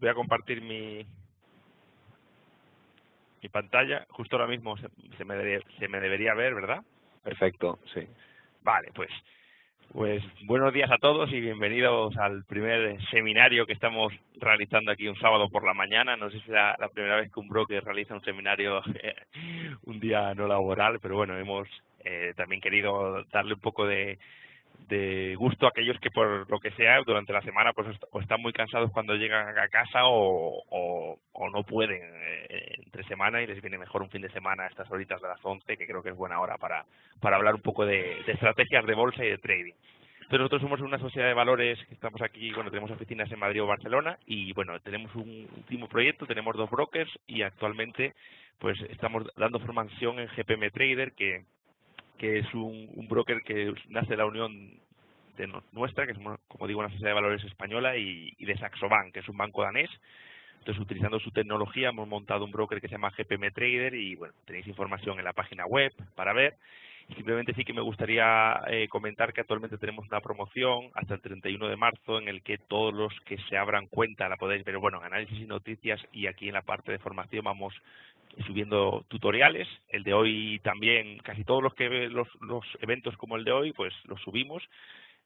Voy a compartir mi pantalla. Justo ahora mismo se me debería ver, ¿verdad? Perfecto, sí. Vale, pues buenos días a todos y bienvenidos al primer seminario que estamos realizando aquí un sábado por la mañana. No sé si es la primera vez que un broker realiza un seminario un día no laboral, pero bueno, hemos también querido darle un poco de gusto a aquellos que por lo que sea durante la semana pues o están muy cansados cuando llegan a casa o no pueden entre semana y les viene mejor un fin de semana a estas horitas de las 11, que creo que es buena hora para hablar un poco de estrategias de bolsa y de trading. Entonces nosotros somos una sociedad de valores que estamos aquí, bueno, tenemos oficinas en Madrid o Barcelona y bueno, tenemos un último proyecto, tenemos 2 brokers y actualmente pues estamos dando formación en GPM Trader, que es un broker que nace de la unión de nuestra, que es, como digo, una sociedad de valores española, y de Saxo Bank, que es un banco danés. Entonces, utilizando su tecnología, hemos montado un broker que se llama GPM Trader y, bueno, tenéis información en la página web para ver. Simplemente sí que me gustaría comentar que actualmente tenemos una promoción hasta el 31 de marzo en el que todos los que se abran cuenta la podéis ver, bueno, en análisis y noticias, y aquí en la parte de formación vamos subiendo tutoriales. El de hoy también, casi todos los eventos como el de hoy, pues los subimos.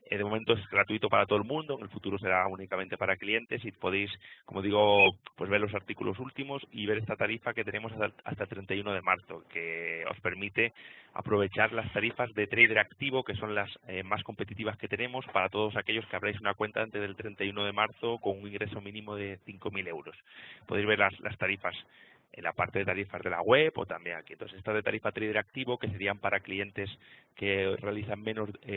De momento es gratuito para todo el mundo, en el futuro será únicamente para clientes y podéis, como digo, pues ver los artículos últimos y ver esta tarifa que tenemos hasta el 31 de marzo, que os permite aprovechar las tarifas de trader activo, que son las más competitivas que tenemos para todos aquellos que abráis una cuenta antes del 31 de marzo con un ingreso mínimo de 5.000 euros. Podéis ver las tarifas en la parte de tarifas de la web o también aquí. Entonces, estas de tarifa trader activo, que serían para clientes que realizan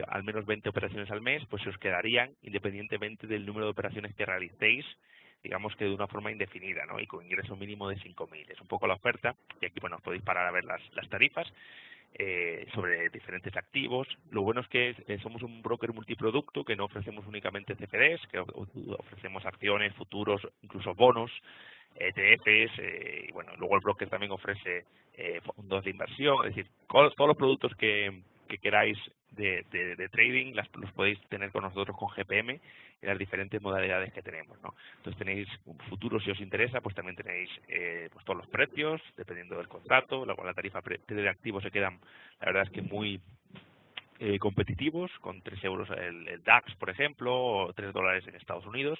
al menos 20 operaciones al mes, pues se os quedarían independientemente del número de operaciones que realicéis, digamos que de una forma indefinida, ¿no? Y con ingreso mínimo de 5.000. Es un poco la oferta y aquí, bueno, os podéis parar a ver las tarifas sobre diferentes activos. Lo bueno es que somos un broker multiproducto, que no ofrecemos únicamente CFDs, que ofrecemos acciones, futuros, incluso bonos, ETFs, y bueno, luego el broker también ofrece fondos de inversión, es decir, todos los productos que queráis de trading los podéis tener con nosotros con GPM en las diferentes modalidades que tenemos, ¿no? Entonces tenéis futuros, si os interesa, pues también tenéis pues todos los precios, dependiendo del contrato. La tarifa de activos se quedan, la verdad es que muy competitivos, con 3 euros el DAX, por ejemplo, o $3 en Estados Unidos.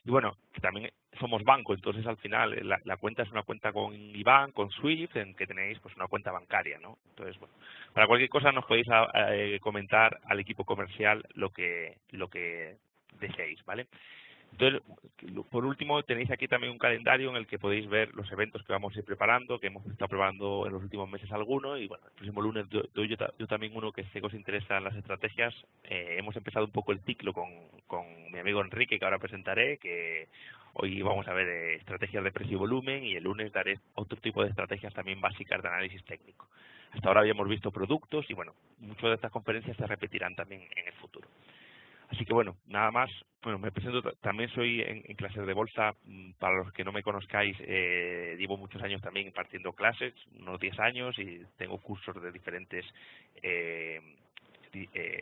Y bueno, que también somos banco, entonces al final la cuenta es una cuenta con IBAN, con SWIFT, en que tenéis pues una cuenta bancaria, ¿no? Entonces, bueno, para cualquier cosa nos podéis comentar al equipo comercial lo que deseéis, ¿vale? Entonces, por último, tenéis aquí también un calendario en el que podéis ver los eventos que vamos a ir preparando, que hemos estado preparando en los últimos meses algunos, y bueno, el próximo lunes doy yo también uno que sé que os interesan las estrategias. Hemos empezado un poco el ciclo con mi amigo Enrique, que ahora presentaré, que hoy vamos a ver estrategias de precio y volumen, y el lunes daré otro tipo de estrategias también básicas de análisis técnico. Hasta ahora habíamos visto productos y bueno, muchas de estas conferencias se repetirán también en el futuro. Así que bueno, nada más. Bueno, me presento, también soy en clases de bolsa. Para los que no me conozcáis, llevo muchos años también impartiendo clases, unos 10 años, y tengo cursos de diferentes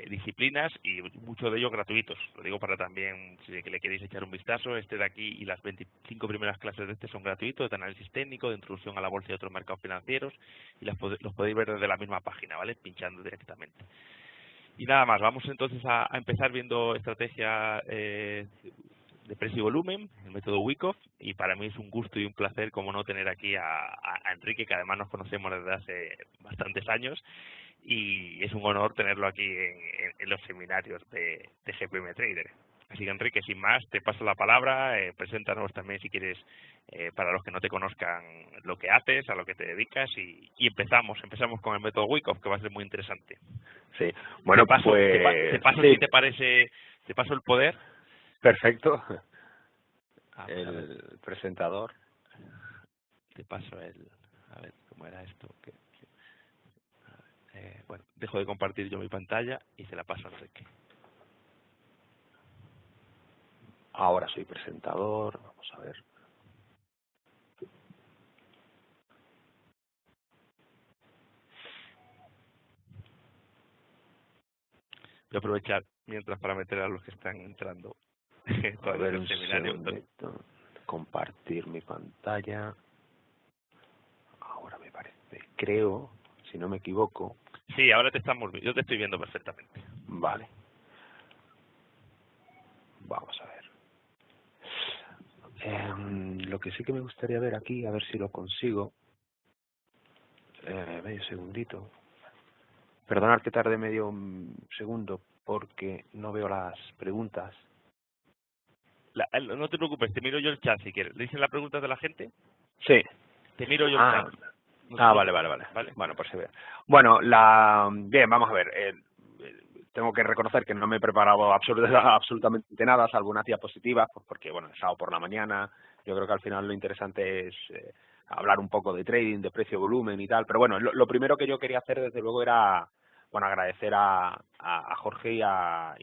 disciplinas, y muchos de ellos gratuitos. Lo digo para también, si le queréis echar un vistazo, este de aquí y las 25 primeras clases de este son gratuitos, de análisis técnico, de introducción a la bolsa y otros mercados financieros, y los podéis ver desde la misma página, ¿vale? Pinchando directamente. Y nada más, vamos entonces a empezar viendo estrategia de precio y volumen, el método Wyckoff, y para mí es un gusto y un placer, como no, tener aquí a Enrique, que además nos conocemos desde hace bastantes años, y es un honor tenerlo aquí en los seminarios de GPM Trader. Así que, Enrique, sin más, te paso la palabra. Preséntanos también, si quieres, para los que no te conozcan, lo que haces, a lo que te dedicas, y empezamos con el método Wyckoff, que va a ser muy interesante. Sí, bueno, Te paso sí. si te parece, te paso el poder. Perfecto. El presentador. Te paso a ver, ¿cómo era esto? Bueno, dejo de compartir yo mi pantalla y se la paso a Enrique. Ahora soy presentador, vamos a ver. Voy a aprovechar mientras para meter a los que están entrando A todavía en ver, el un seminario. segundito. compartir mi pantalla. Ahora me parece, creo, si no me equivoco. Sí, ahora yo te estoy viendo perfectamente. Vale. Vamos a ver. Lo que sí que me gustaría ver aquí, a ver si lo consigo. Medio segundito. Perdonad que tarde medio segundo porque no veo las preguntas. No te preocupes, te miro yo el chat si quieres. ¿Le dicen las preguntas de la gente? Sí. Te miro yo el chat. Vale. Bueno, pues se ve. Bueno, bien, vamos a ver. Tengo que reconocer que no me he preparado absolutamente nada, salvo unas diapositivas, pues porque, bueno, es sábado por la mañana. Yo creo que al final lo interesante es hablar un poco de trading, de precio-volumen y tal. Pero bueno, lo primero que yo quería hacer, desde luego, era, bueno, agradecer a Jorge y a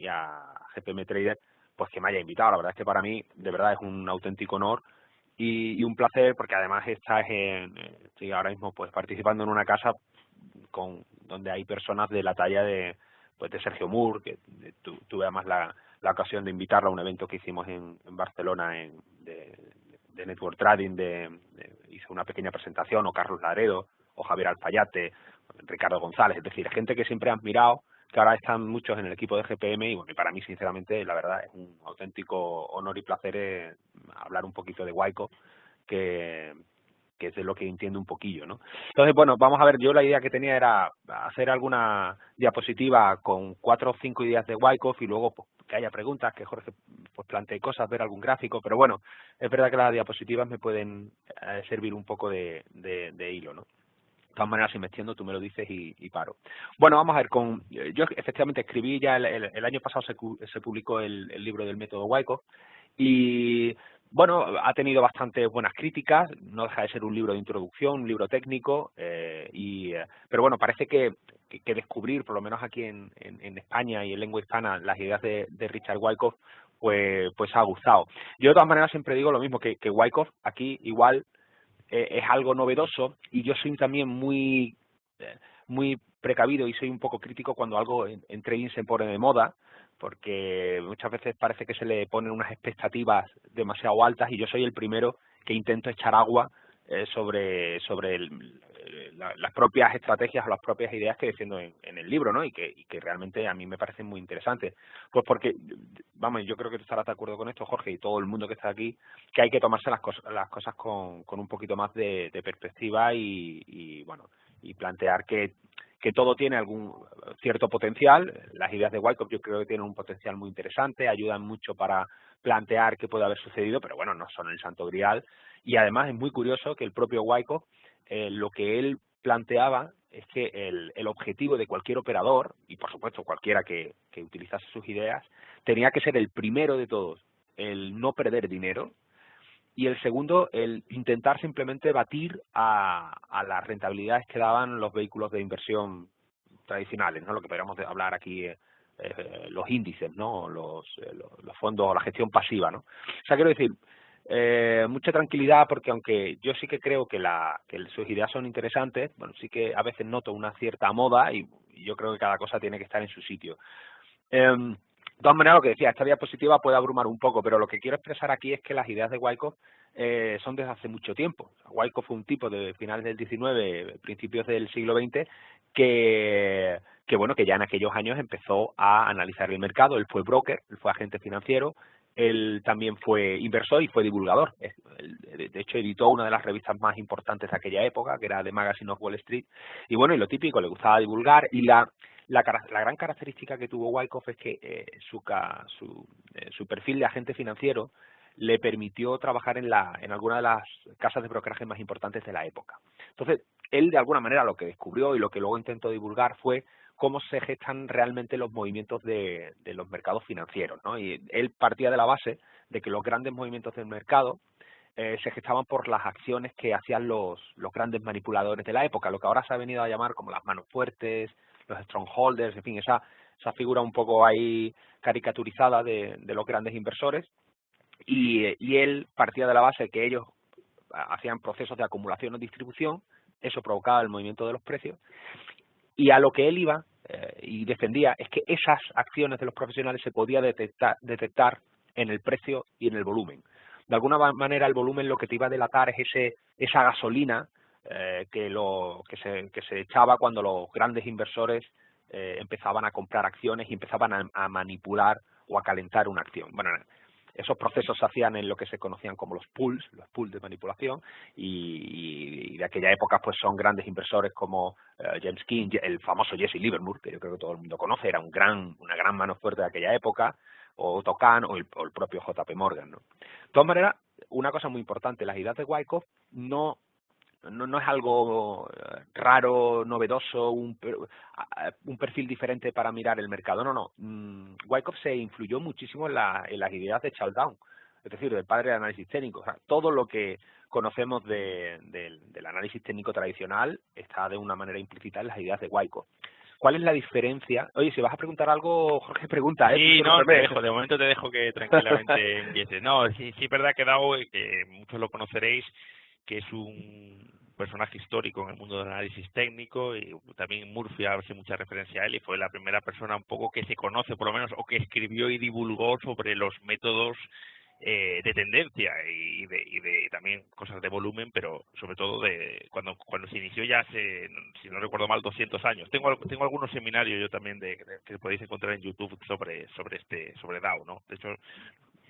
GPM Trader, pues que me haya invitado. La verdad es que para mí, de verdad, es un auténtico honor y un placer, porque además estoy ahora mismo pues participando en una casa donde hay personas de la talla de Sergio Moore, que tuve además la ocasión de invitarlo a un evento que hicimos en Barcelona de Network Trading, hizo una pequeña presentación, o Carlos Laredo, o Javier Alfayate, Ricardo González, es decir, gente que siempre he admirado, que ahora están muchos en el equipo de GPM, y bueno, y para mí sinceramente la verdad es un auténtico honor y placer hablar un poquito de Wyckoff, que es de lo que entiendo un poquillo, ¿no? Entonces, bueno, vamos a ver, yo la idea que tenía era hacer alguna diapositiva con 4 o 5 ideas de Wyckoff y luego pues, que haya preguntas, que Jorge pues plantee cosas, ver algún gráfico, pero bueno, es verdad que las diapositivas me pueden servir un poco de hilo, ¿no? De todas maneras, si me extiendo, tú me lo dices y paro. Bueno, vamos a ver, yo efectivamente escribí ya el año pasado se publicó el libro del método Wyckoff y bueno, ha tenido bastantes buenas críticas, no deja de ser un libro de introducción, un libro técnico, pero bueno, parece que descubrir, por lo menos aquí en España y en lengua hispana, las ideas de Richard Wyckoff, pues ha gustado. Yo de todas maneras siempre digo lo mismo, que Wyckoff aquí igual es algo novedoso y yo soy también muy precavido y soy un poco crítico cuando algo en trading se pone de moda, porque muchas veces parece que se le ponen unas expectativas demasiado altas y yo soy el primero que intento echar agua sobre las propias estrategias o las propias ideas que defiendo en el libro, ¿no? Y que realmente a mí me parecen muy interesantes. Pues porque, vamos, yo creo que tú estarás de acuerdo con esto, Jorge, y todo el mundo que está aquí, que hay que tomarse las cosas con un poquito más de perspectiva y bueno, y plantear que todo tiene algún cierto potencial. Las ideas de Wyckoff yo creo que tienen un potencial muy interesante, ayudan mucho para plantear qué puede haber sucedido, pero bueno, no son el santo grial. Y además es muy curioso que el propio Wyckoff, lo que él planteaba es que el objetivo de cualquier operador, y por supuesto cualquiera que utilizase sus ideas, tenía que ser el primero de todos, el no perder dinero, y el segundo, el intentar simplemente batir a las rentabilidades que daban los vehículos de inversión tradicionales, ¿no? Lo que podríamos hablar aquí, los índices, ¿no? Los fondos o la gestión pasiva, ¿no? O sea, quiero decir, mucha tranquilidad, porque aunque yo sí que creo que sus ideas son interesantes, bueno, sí que a veces noto una cierta moda y yo creo que cada cosa tiene que estar en su sitio. De todas maneras, lo que decía, esta diapositiva puede abrumar un poco, pero lo que quiero expresar aquí es que las ideas de Wyckoff son desde hace mucho tiempo. Wyckoff fue un tipo de finales del 19, principios del siglo XX, que bueno, que ya en aquellos años empezó a analizar el mercado. Él fue broker, él fue agente financiero, él también fue inversor y fue divulgador. De hecho, editó una de las revistas más importantes de aquella época, que era The Magazine of Wall Street. Y bueno, y lo típico, le gustaba divulgar, y la gran característica que tuvo Wyckoff es que su perfil de agente financiero le permitió trabajar en alguna de las casas de brokeraje más importantes de la época. Entonces, él de alguna manera lo que descubrió y lo que luego intentó divulgar fue cómo se gestan realmente los movimientos de los mercados financieros, ¿no? Y él partía de la base de que los grandes movimientos del mercado se gestaban por las acciones que hacían los grandes manipuladores de la época, lo que ahora se ha venido a llamar como las manos fuertes, los strongholders, en fin, esa figura un poco ahí caricaturizada de los grandes inversores, y él partía de la base que ellos hacían procesos de acumulación o distribución, eso provocaba el movimiento de los precios, y a lo que él iba y defendía es que esas acciones de los profesionales se podía detectar en el precio y en el volumen. de alguna manera el volumen lo que te iba a delatar es esa gasolina que se echaba cuando los grandes inversores empezaban a comprar acciones y empezaban a manipular o a calentar una acción. Bueno, esos procesos se hacían en lo que se conocían como los pools de manipulación, y de aquella época pues son grandes inversores como James King, el famoso Jesse Livermore, que yo creo que todo el mundo conoce, era una gran mano fuerte de aquella época, o Otto Kahn o el propio JP Morgan, ¿no? De todas maneras, una cosa muy importante, las ideas de Wyckoff no es algo raro, novedoso, un perfil diferente para mirar el mercado. No. Wyckoff se influyó muchísimo en las ideas de Charles Down, es decir, del padre del análisis técnico. O sea, todo lo que conocemos del análisis técnico tradicional está de una manera implícita en las ideas de Wyckoff. ¿Cuál es la diferencia? Oye, si vas a preguntar algo, Jorge, pregunta, ¿eh? Sí, no, te dejo, de momento te dejo que tranquilamente empieces. No, sí es verdad que Dow, que muchos lo conoceréis, que es un personaje histórico en el mundo del análisis técnico, y también Murphy hace mucha referencia a él, y fue la primera persona un poco que se conoce, por lo menos, o que escribió y divulgó sobre los métodos de tendencia y de también cosas de volumen, pero sobre todo de cuando se inició ya hace, si no recuerdo mal, 200 años. Tengo algunos seminarios yo también que podéis encontrar en YouTube sobre Dow, ¿no? De hecho,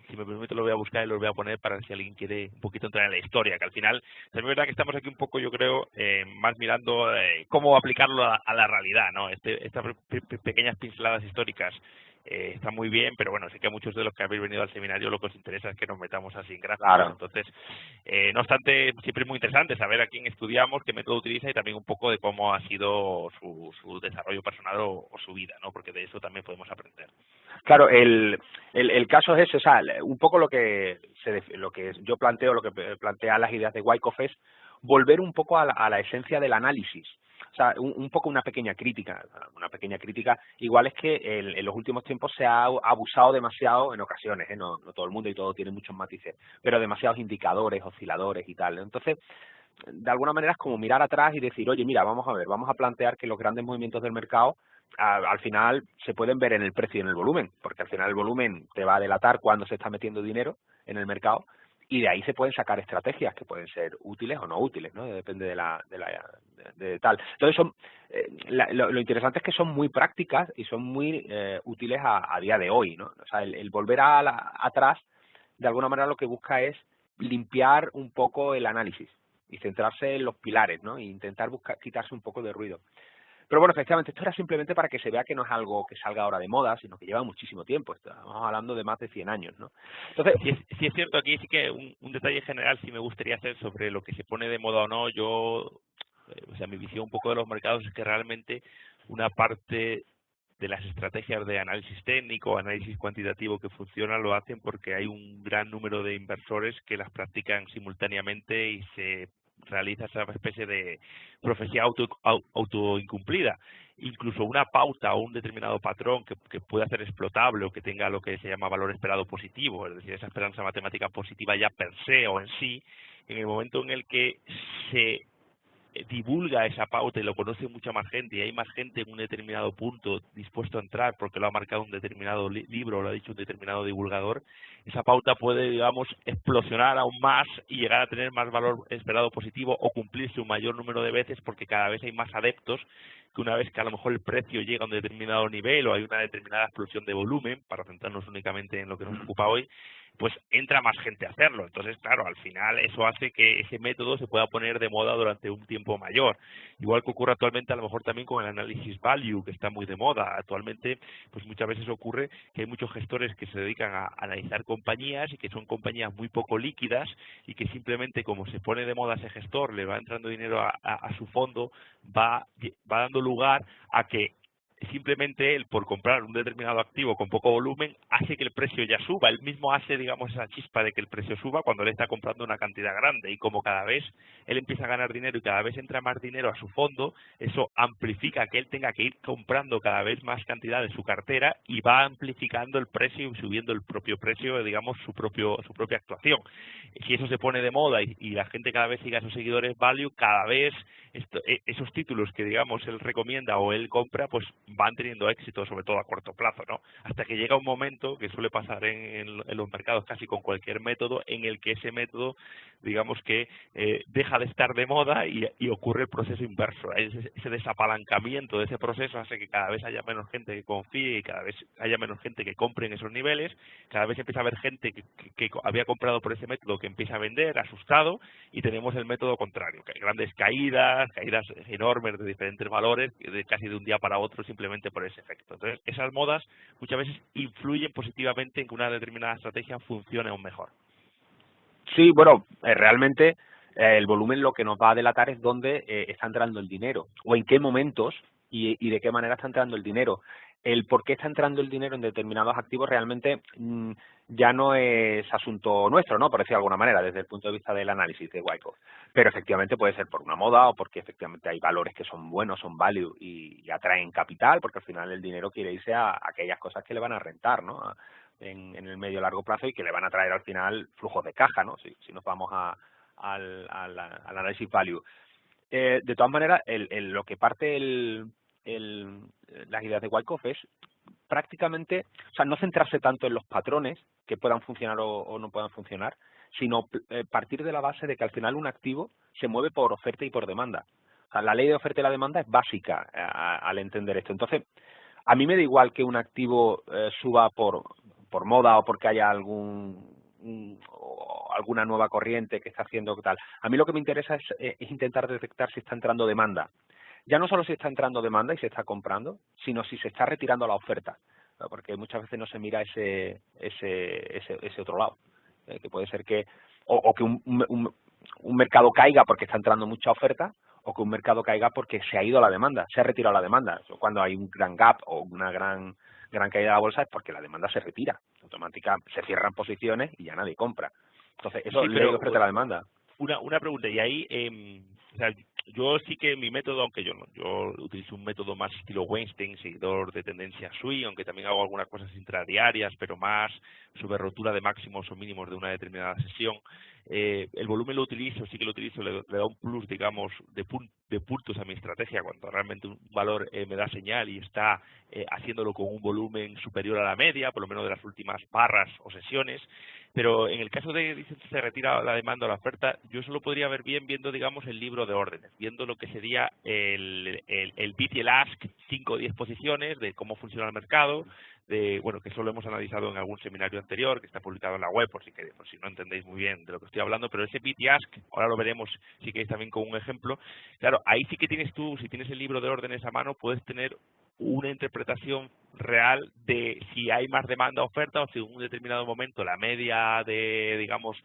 si me permite lo voy a buscar y los voy a poner para si alguien quiere un poquito entrar en la historia, que al final también es verdad que estamos aquí un poco, yo creo, más mirando cómo aplicarlo a la realidad, ¿no? Estas pequeñas pinceladas históricas están muy bien, pero bueno, sé que a muchos de los que habéis venido al seminario lo que os interesa es que nos metamos así en gráficos. Claro. Entonces, no obstante, siempre es muy interesante saber a quién estudiamos, qué método utiliza y también un poco de cómo ha sido su desarrollo personal o su vida, ¿no? Porque de eso también podemos aprender. Claro, el caso es ese, o sea, un poco lo que yo planteo, lo que plantea las ideas de Wyckoff es volver un poco a la esencia del análisis. O sea, un poco una pequeña crítica. Igual es que en los últimos tiempos se ha abusado demasiado en ocasiones, no todo el mundo y todo tiene muchos matices, pero demasiados indicadores, osciladores y tal. Entonces, de alguna manera es como mirar atrás y decir, oye, mira, vamos a plantear que los grandes movimientos del mercado al final se pueden ver en el precio y en el volumen, porque al final el volumen te va a delatar cuándo se está metiendo dinero en el mercado, y de ahí se pueden sacar estrategias que pueden ser útiles o no útiles, ¿no? Depende de tal. Entonces lo interesante es que son muy prácticas y son muy útiles a día de hoy, ¿no? O sea, el volver atrás, de alguna manera lo que busca es limpiar un poco el análisis y centrarse en los pilares, ¿no? E intentar quitarse un poco de ruido. Pero bueno, efectivamente, esto era simplemente para que se vea que no es algo que salga ahora de moda, sino que lleva muchísimo tiempo. Estamos hablando de más de 100 años, ¿no? Entonces, sí es cierto, aquí sí que un detalle general sí me gustaría hacer sobre lo que se pone de moda o no. Mi visión un poco de los mercados es que realmente una parte de las estrategias de análisis técnico, análisis cuantitativo que funcionan, lo hacen porque hay un gran número de inversores que las practican simultáneamente y se realiza esa especie de profecía autoincumplida. Incluso una pauta o un determinado patrón que pueda ser explotable o que tenga lo que se llama valor esperado positivo, es decir, esa esperanza matemática positiva ya per se o en sí, en el momento en el que se divulga esa pauta y lo conoce mucha más gente y hay más gente en un determinado punto dispuesto a entrar porque lo ha marcado un determinado libro o lo ha dicho un determinado divulgador, esa pauta puede, digamos, explosionar aún más y llegar a tener más valor esperado positivo o cumplirse un mayor número de veces porque cada vez hay más adeptos que una vez que a lo mejor el precio llega a un determinado nivel o hay una determinada explosión de volumen, para centrarnos únicamente en lo que nos ocupa hoy, pues entra más gente a hacerlo. Entonces, claro, al final eso hace que ese método se pueda poner de moda durante un tiempo mayor. Igual que ocurre actualmente a lo mejor también con el análisis value, que está muy de moda. Actualmente, pues muchas veces ocurre que hay muchos gestores que se dedican a analizar compañías y que son compañías muy poco líquidas y que simplemente como se pone de moda ese gestor, le va entrando dinero a su fondo, va dando lugar a que simplemente él, por comprar un determinado activo con poco volumen, hace que el precio ya suba. Él mismo hace, digamos, esa chispa de que el precio suba cuando él está comprando una cantidad grande. Y como cada vez él empieza a ganar dinero y cada vez entra más dinero a su fondo, eso amplifica que él tenga que ir comprando cada vez más cantidad de su cartera y va amplificando el precio y subiendo el propio precio, digamos, su propia actuación. si eso se pone de moda y la gente cada vez sigue a esos seguidores value, cada vez esos títulos que, digamos, él recomienda o él compra, pues van teniendo éxito, sobre todo a corto plazo, ¿no? Hasta que llega un momento, que suele pasar en los mercados casi con cualquier método, en el que ese método, digamos que deja de estar de moda y ocurre el proceso inverso. Ese desapalancamiento de ese proceso hace que cada vez haya menos gente que confíe y cada vez haya menos gente que compre en esos niveles, cada vez empieza a haber gente que había comprado por ese método que empieza a vender asustado, y tenemos el método contrario, que hay grandes caídas enormes de diferentes valores, casi de un día para otro, simplemente por ese efecto. Entonces, esas modas muchas veces influyen positivamente en que una determinada estrategia funcione aún mejor. Sí, bueno, realmente el volumen lo que nos va a delatar es dónde está entrando el dinero o en qué momentos y de qué manera está entrando el dinero. El por qué está entrando el dinero en determinados activos realmente ya no es asunto nuestro, ¿no? Por decirlo de alguna manera, desde el punto de vista del análisis de Wyckoff. Pero efectivamente puede ser por una moda o porque efectivamente hay valores que son buenos, son value y atraen capital, porque al final el dinero quiere irse a aquellas cosas que le van a rentar, ¿no? En el medio y largo plazo y que le van a traer al final flujos de caja, ¿no? Si nos vamos al análisis value. De todas maneras, lo que parte las ideas de Wyckoff es prácticamente, o sea, no centrarse tanto en los patrones que puedan funcionar o no puedan funcionar, sino partir de la base de que al final un activo se mueve por oferta y por demanda. O sea, la ley de oferta y la demanda es básica al entender esto. Entonces, a mí me da igual que un activo suba por moda o porque haya alguna nueva corriente que está haciendo tal. A mí lo que me interesa es intentar detectar si está entrando demanda. Ya no solo si está entrando demanda y se está comprando, sino si se está retirando la oferta, ¿no? Porque muchas veces no se mira ese otro lado, que puede ser que o que un mercado caiga porque está entrando mucha oferta, o que un mercado caiga porque se ha ido la demanda, se ha retirado la demanda. Cuando hay un gran gap o una gran caída de la bolsa es porque la demanda se retira, automáticamente se cierran posiciones y ya nadie compra. Entonces, eso le ofrece la demanda. Una pregunta, y ahí, o sea, yo sí que mi método, aunque yo utilizo un método más estilo Weinstein, seguidor de tendencia swing, aunque también hago algunas cosas intradiarias, pero más sobre rotura de máximos o mínimos de una determinada sesión. El volumen lo utilizo, sí que lo utilizo, le da un plus, digamos, de puntos a mi estrategia cuando realmente un valor me da señal y está haciéndolo con un volumen superior a la media, por lo menos de las últimas barras o sesiones. Pero en el caso de que se retira la demanda o la oferta, yo eso lo podría ver bien viendo, digamos, el libro de órdenes, viendo lo que sería el bid y el ask, 5 o 10 posiciones de cómo funciona el mercado, bueno, que eso lo hemos analizado en algún seminario anterior, que está publicado en la web, por si no entendéis muy bien de lo que estoy hablando, pero ese bid y ask, ahora lo veremos si queréis también con un ejemplo. Claro, ahí sí que tienes tú, si tienes el libro de órdenes a mano, puedes tener una interpretación real de si hay más demanda o oferta, o si en un determinado momento la media de, digamos,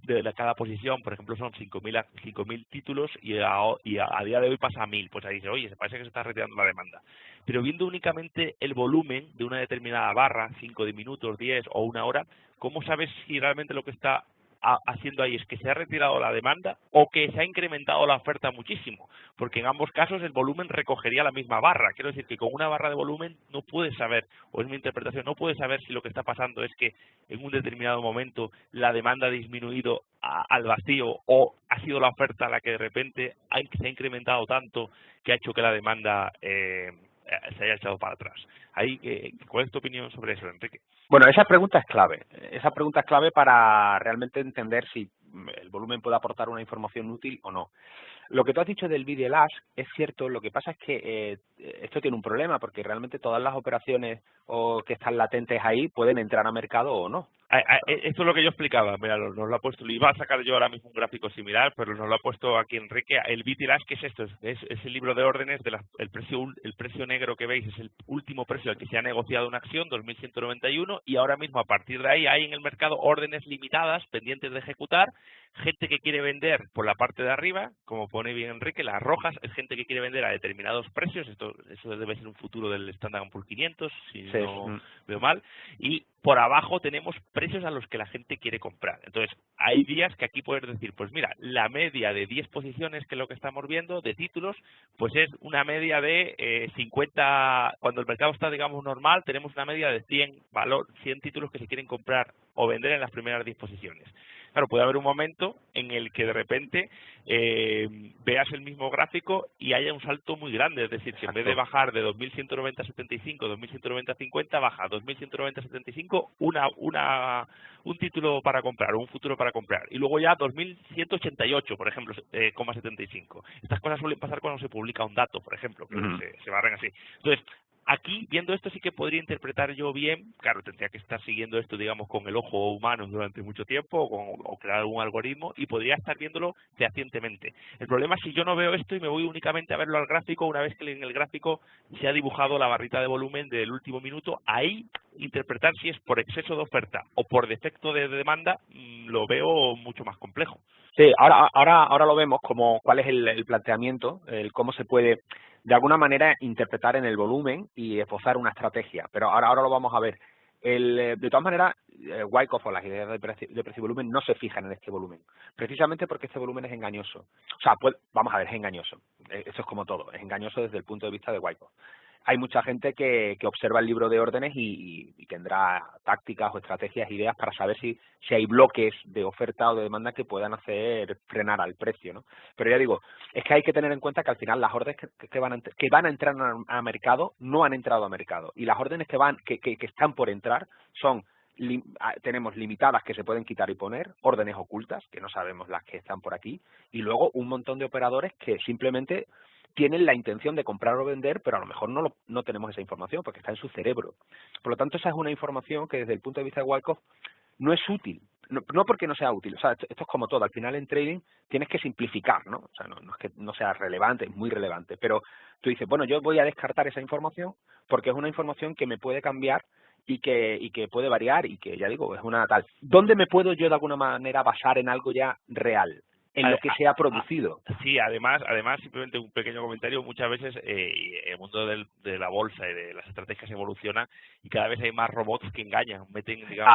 de cada posición, por ejemplo, son 5.000 títulos y a día de hoy pasa a 1.000, pues ahí dice, oye, se parece que se está retirando la demanda. Pero viendo únicamente el volumen de una determinada barra, 5 minutos, 10 o una hora, ¿cómo sabes si realmente lo que está haciendo ahí es que se ha retirado la demanda o que se ha incrementado la oferta muchísimo? Porque en ambos casos el volumen recogería la misma barra. Quiero decir que con una barra de volumen no puedes saber, o es mi interpretación, no puedes saber si lo que está pasando es que en un determinado momento la demanda ha disminuido al vacío o ha sido la oferta la que de repente se ha incrementado tanto que ha hecho que la demanda se haya echado para atrás. Ahí, ¿cuál es tu opinión sobre eso, Enrique? Bueno, esa pregunta es clave. Esa pregunta es clave para realmente entender si el volumen puede aportar una información útil o no. Lo que tú has dicho del bid y el ask es cierto, lo que pasa es que esto tiene un problema porque realmente todas las operaciones o que están latentes ahí pueden entrar a mercado o no. Esto es lo que yo explicaba, mira, nos lo ha puesto, le iba a sacar yo ahora mismo un gráfico similar, pero nos lo ha puesto aquí Enrique. El bid y el ask, ¿qué es esto? Es el libro de órdenes, el precio negro que veis es el último precio al que se ha negociado una acción, 2.191, y ahora mismo a partir de ahí hay en el mercado órdenes limitadas pendientes de ejecutar, gente que quiere vender por la parte de arriba, como pone bien Enrique, las rojas es gente que quiere vender a determinados precios, eso debe ser un futuro del Standard & Poor's 500, si no veo mal, y por abajo tenemos precios a los que la gente quiere comprar. Entonces, hay días que aquí puedes decir, pues mira, la media de 10 posiciones, que es lo que estamos viendo, de títulos, pues es una media de 50, cuando el mercado está, digamos, normal, tenemos una media de 100 títulos que se quieren comprar o vender en las primeras 10 posiciones. claro, puede haber un momento en el que de repente veas el mismo gráfico y haya un salto muy grande, es decir, que en vez de bajar de 2190 a 75, 2190 a 50, baja a 2190 a 75 un título para comprar, un futuro para comprar, y luego ya 2188, por ejemplo, 75. Estas cosas suelen pasar cuando se publica un dato, por ejemplo, que se barren así. Entonces, aquí, viendo esto, sí que podría interpretar yo bien, claro, tendría que estar siguiendo esto, digamos, con el ojo humano durante mucho tiempo, o crear algún algoritmo, y podría estar viéndolo fehacientemente. El problema es si yo no veo esto y me voy únicamente a verlo al gráfico, una vez que en el gráfico se ha dibujado la barrita de volumen del último minuto, ahí interpretar si es por exceso de oferta o por defecto de demanda, lo veo mucho más complejo. Sí, ahora lo vemos como cuál es el planteamiento, el cómo se puede de alguna manera interpretar en el volumen y esbozar una estrategia, pero ahora lo vamos a ver. De todas maneras, Wyckoff o las ideas de precio y volumen no se fijan en este volumen, precisamente porque este volumen es engañoso. O sea, vamos a ver, es engañoso. Eso es como todo, es engañoso desde el punto de vista de Wyckoff. Hay mucha gente que observa el libro de órdenes y tendrá tácticas o estrategias, ideas para saber si hay bloques de oferta o de demanda que puedan hacer frenar al precio, ¿no? Pero ya digo, es que hay que tener en cuenta que al final las órdenes que van a entrar a mercado no han entrado a mercado, y las órdenes que están por entrar son tenemos limitadas que se pueden quitar y poner, órdenes ocultas que no sabemos las que están por aquí, y luego un montón de operadores que simplemente tienen la intención de comprar o vender, pero a lo mejor no tenemos esa información porque está en su cerebro. Por lo tanto, esa es una información que desde el punto de vista de Wyckoff no es útil. No porque no sea útil, o sea, esto es como todo, al final en trading tienes que simplificar, ¿no? O sea, no es que no sea relevante, es muy relevante, pero tú dices, bueno, yo voy a descartar esa información porque es una información que me puede cambiar y que puede variar y que, ya digo, es una tal. ¿Dónde me puedo yo de alguna manera basar en algo ya real? En lo que se ha producido. Sí, además, simplemente un pequeño comentario, muchas veces el mundo de la bolsa y de las estrategias evoluciona y cada vez hay más robots que engañan, meten, digamos,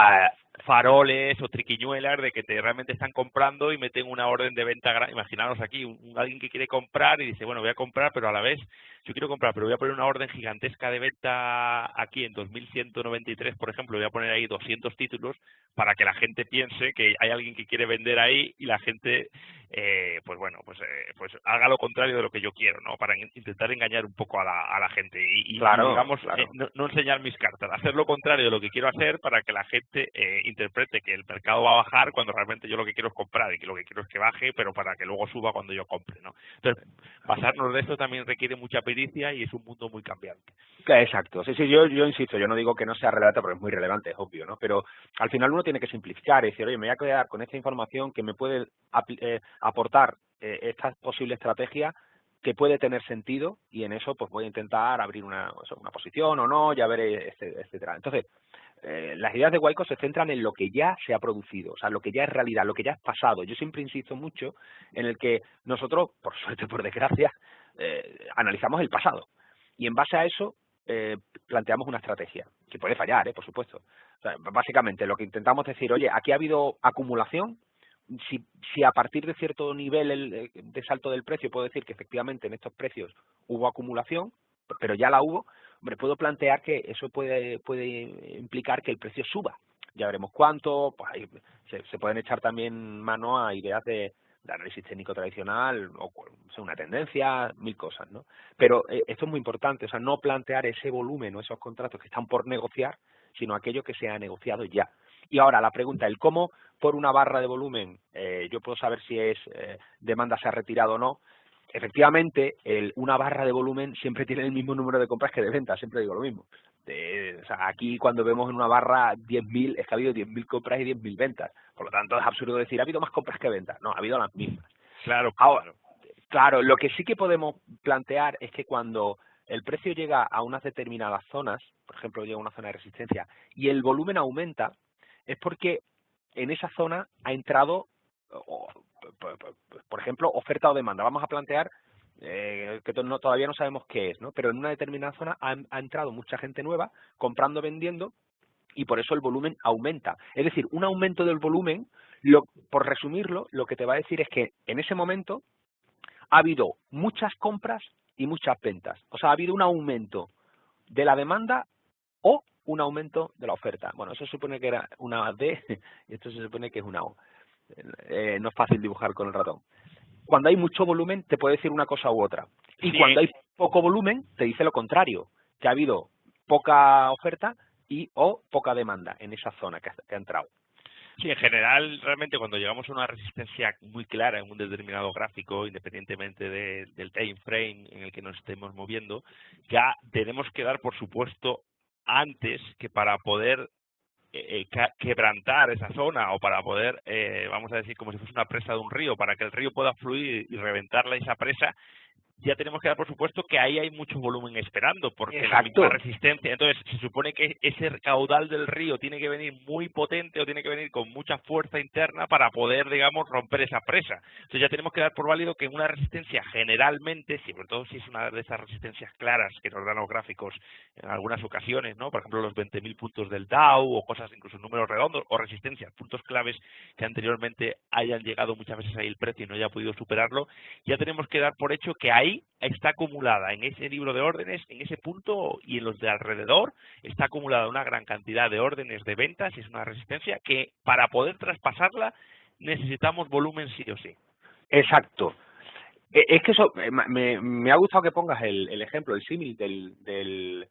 faroles o triquiñuelas de que realmente están comprando y meten una orden de venta. Imaginaros aquí, alguien que quiere comprar y dice, bueno, voy a comprar, pero a la vez yo quiero comprar, pero voy a poner una orden gigantesca de venta aquí en 2193, por ejemplo, voy a poner ahí 200 títulos para que la gente piense que hay alguien que quiere vender ahí y la gente pues haga lo contrario de lo que yo quiero, ¿no? Para intentar engañar un poco a la gente y claro, digamos, claro. No enseñar mis cartas, hacer lo contrario de lo que quiero hacer para que la gente interprete que el mercado va a bajar cuando realmente yo lo que quiero es comprar y que lo que quiero es que baje, pero para que luego suba cuando yo compre, ¿no? Entonces, pasarnos de esto también requiere mucha pericia y es un mundo muy cambiante. Exacto, sí, yo insisto, yo no digo que no sea relevante porque es muy relevante, es obvio, ¿no? Pero al final uno tiene que simplificar y decir, oye, me voy a quedar con esta información que me puede aportar esta posible estrategia que puede tener sentido, y en eso pues voy a intentar abrir una posición o no, ya veré, etcétera. Entonces, las ideas de Wyckoff se centran en lo que ya se ha producido, o sea, lo que ya es realidad, lo que ya es pasado. Yo siempre insisto mucho en el que nosotros, por suerte, por desgracia, analizamos el pasado y en base a eso planteamos una estrategia, que puede fallar, por supuesto. O sea, básicamente lo que intentamos decir, oye, aquí ha habido acumulación, si a partir de cierto nivel de salto del precio puedo decir que efectivamente en estos precios hubo acumulación, pero ya la hubo, hombre, puedo plantear que eso puede implicar que el precio suba. Ya veremos cuánto, pues ahí se pueden echar también mano a ideas de análisis técnico tradicional, o sea, una tendencia, mil cosas, ¿no? Pero esto es muy importante, o sea, no plantear ese volumen o esos contratos que están por negociar, sino aquello que se ha negociado ya. Y ahora la pregunta, el cómo por una barra de volumen yo puedo saber si demanda se ha retirado o no. Efectivamente, una barra de volumen siempre tiene el mismo número de compras que de ventas, siempre digo lo mismo. O sea, aquí cuando vemos en una barra 10.000, es que ha habido 10.000 compras y 10.000 ventas. Por lo tanto, es absurdo decir, ha habido más compras que ventas. No, ha habido las mismas. Claro, ahora, claro, lo que sí que podemos plantear es que cuando el precio llega a unas determinadas zonas, por ejemplo, llega a una zona de resistencia, y el volumen aumenta, es porque en esa zona ha entrado, por ejemplo, oferta o demanda. Vamos a plantear que todavía no sabemos qué es, ¿no? Pero en una determinada zona ha entrado mucha gente nueva, comprando, vendiendo, y por eso el volumen aumenta. Es decir, un aumento del volumen, por resumirlo, lo que te va a decir es que en ese momento ha habido muchas compras y muchas ventas. O sea, ha habido un aumento de la demanda o un aumento de la oferta. Bueno, eso se supone que era una D y esto se supone que es una O. no es fácil dibujar con el ratón. Cuando hay mucho volumen te puede decir una cosa u otra. Y Sí, cuando hay poco volumen te dice lo contrario, que ha habido poca oferta y o poca demanda en esa zona que ha entrado. sí, en general, realmente cuando llegamos a una resistencia muy clara en un determinado gráfico, independientemente del time frame en el que nos estemos moviendo, ya tenemos que dar por supuesto antes que para poder quebrantar esa zona o para poder, vamos a decir, como si fuese una presa de un río, para que el río pueda fluir y reventarla esa presa, ya tenemos que dar por supuesto que ahí hay mucho volumen esperando, porque la misma Exacto. resistencia, entonces se supone que ese caudal del río tiene que venir muy potente o tiene que venir con mucha fuerza interna para poder, digamos, romper esa presa. Entonces ya tenemos que dar por válido que en una resistencia generalmente, sobre todo si es una de esas resistencias claras que nos dan los gráficos en algunas ocasiones, ¿no? Por ejemplo, los 20.000 puntos del Dow o cosas, incluso números redondos o resistencias, puntos claves que anteriormente hayan llegado muchas veces ahí el precio y no haya podido superarlo, ya tenemos que dar por hecho que ahí está acumulada en ese libro de órdenes, en ese punto y en los de alrededor, está acumulada una gran cantidad de órdenes de ventas y es una resistencia que para poder traspasarla necesitamos volumen sí o sí. Exacto. Es que eso, me ha gustado que pongas el ejemplo, el símil del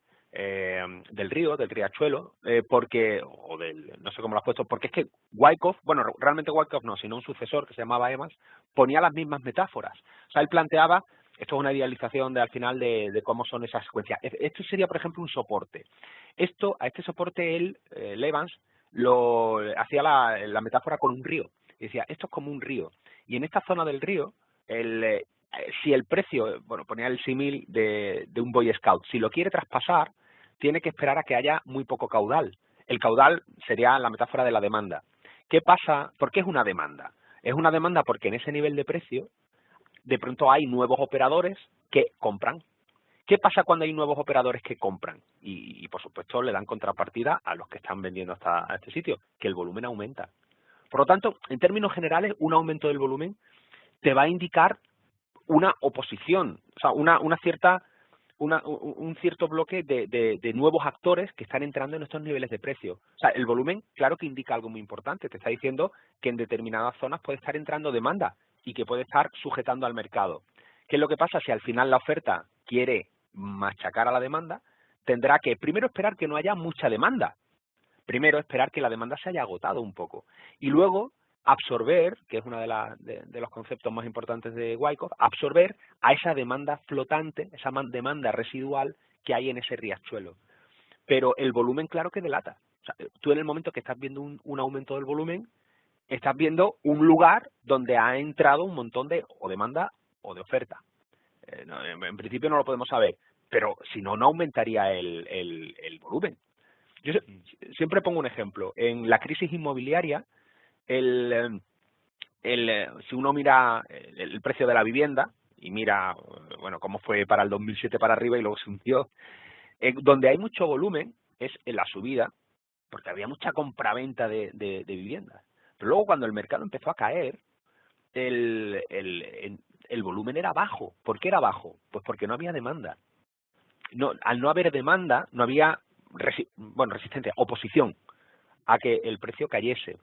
río, del riachuelo, porque, o del, no sé cómo lo has puesto, porque es que Wyckoff, bueno, realmente Wyckoff no, sino un sucesor que se llamaba Evans, ponía las mismas metáforas. O sea, él planteaba, esto es una idealización al final de cómo son esas secuencias. Esto sería, por ejemplo, un soporte. A este soporte él, Evans, lo hacía la metáfora con un río. Y decía, esto es como un río. Y en esta zona del río, si el precio, bueno, ponía el símil de un Boy Scout, si lo quiere traspasar, tiene que esperar a que haya muy poco caudal. El caudal sería la metáfora de la demanda. ¿Qué pasa? ¿Por qué es una demanda? Es una demanda porque en ese nivel de precio, de pronto hay nuevos operadores que compran. ¿Qué pasa cuando hay nuevos operadores que compran? Y por supuesto le dan contrapartida a los que están vendiendo a este sitio, que el volumen aumenta. Por lo tanto, en términos generales, un aumento del volumen te va a indicar una oposición, o sea, un cierto bloque de nuevos actores que están entrando en estos niveles de precio. O sea, el volumen, claro que indica algo muy importante, te está diciendo que en determinadas zonas puede estar entrando demanda y que puede estar sujetando al mercado. ¿Qué es lo que pasa? Si al final la oferta quiere machacar a la demanda, tendrá que primero esperar que no haya mucha demanda, primero esperar que la demanda se haya agotado un poco y luego absorber, que es uno de los conceptos más importantes de Wyckoff, absorber a esa demanda flotante, esa demanda residual que hay en ese riachuelo. Pero el volumen, claro que delata. O sea, tú en el momento que estás viendo un aumento del volumen, estás viendo un lugar donde ha entrado un montón de o demanda o de oferta. En principio no lo podemos saber, pero si no, no aumentaría el volumen. Yo siempre pongo un ejemplo. En la crisis inmobiliaria, si uno mira el precio de la vivienda y mira, bueno, cómo fue para el 2007 para arriba y luego se hundió, donde hay mucho volumen es en la subida, porque había mucha compraventa de viviendas. Pero luego cuando el mercado empezó a caer, el volumen era bajo. ¿Por qué era bajo? Pues porque no había demanda. Al no haber demanda, no había resistencia, oposición a que el precio cayese.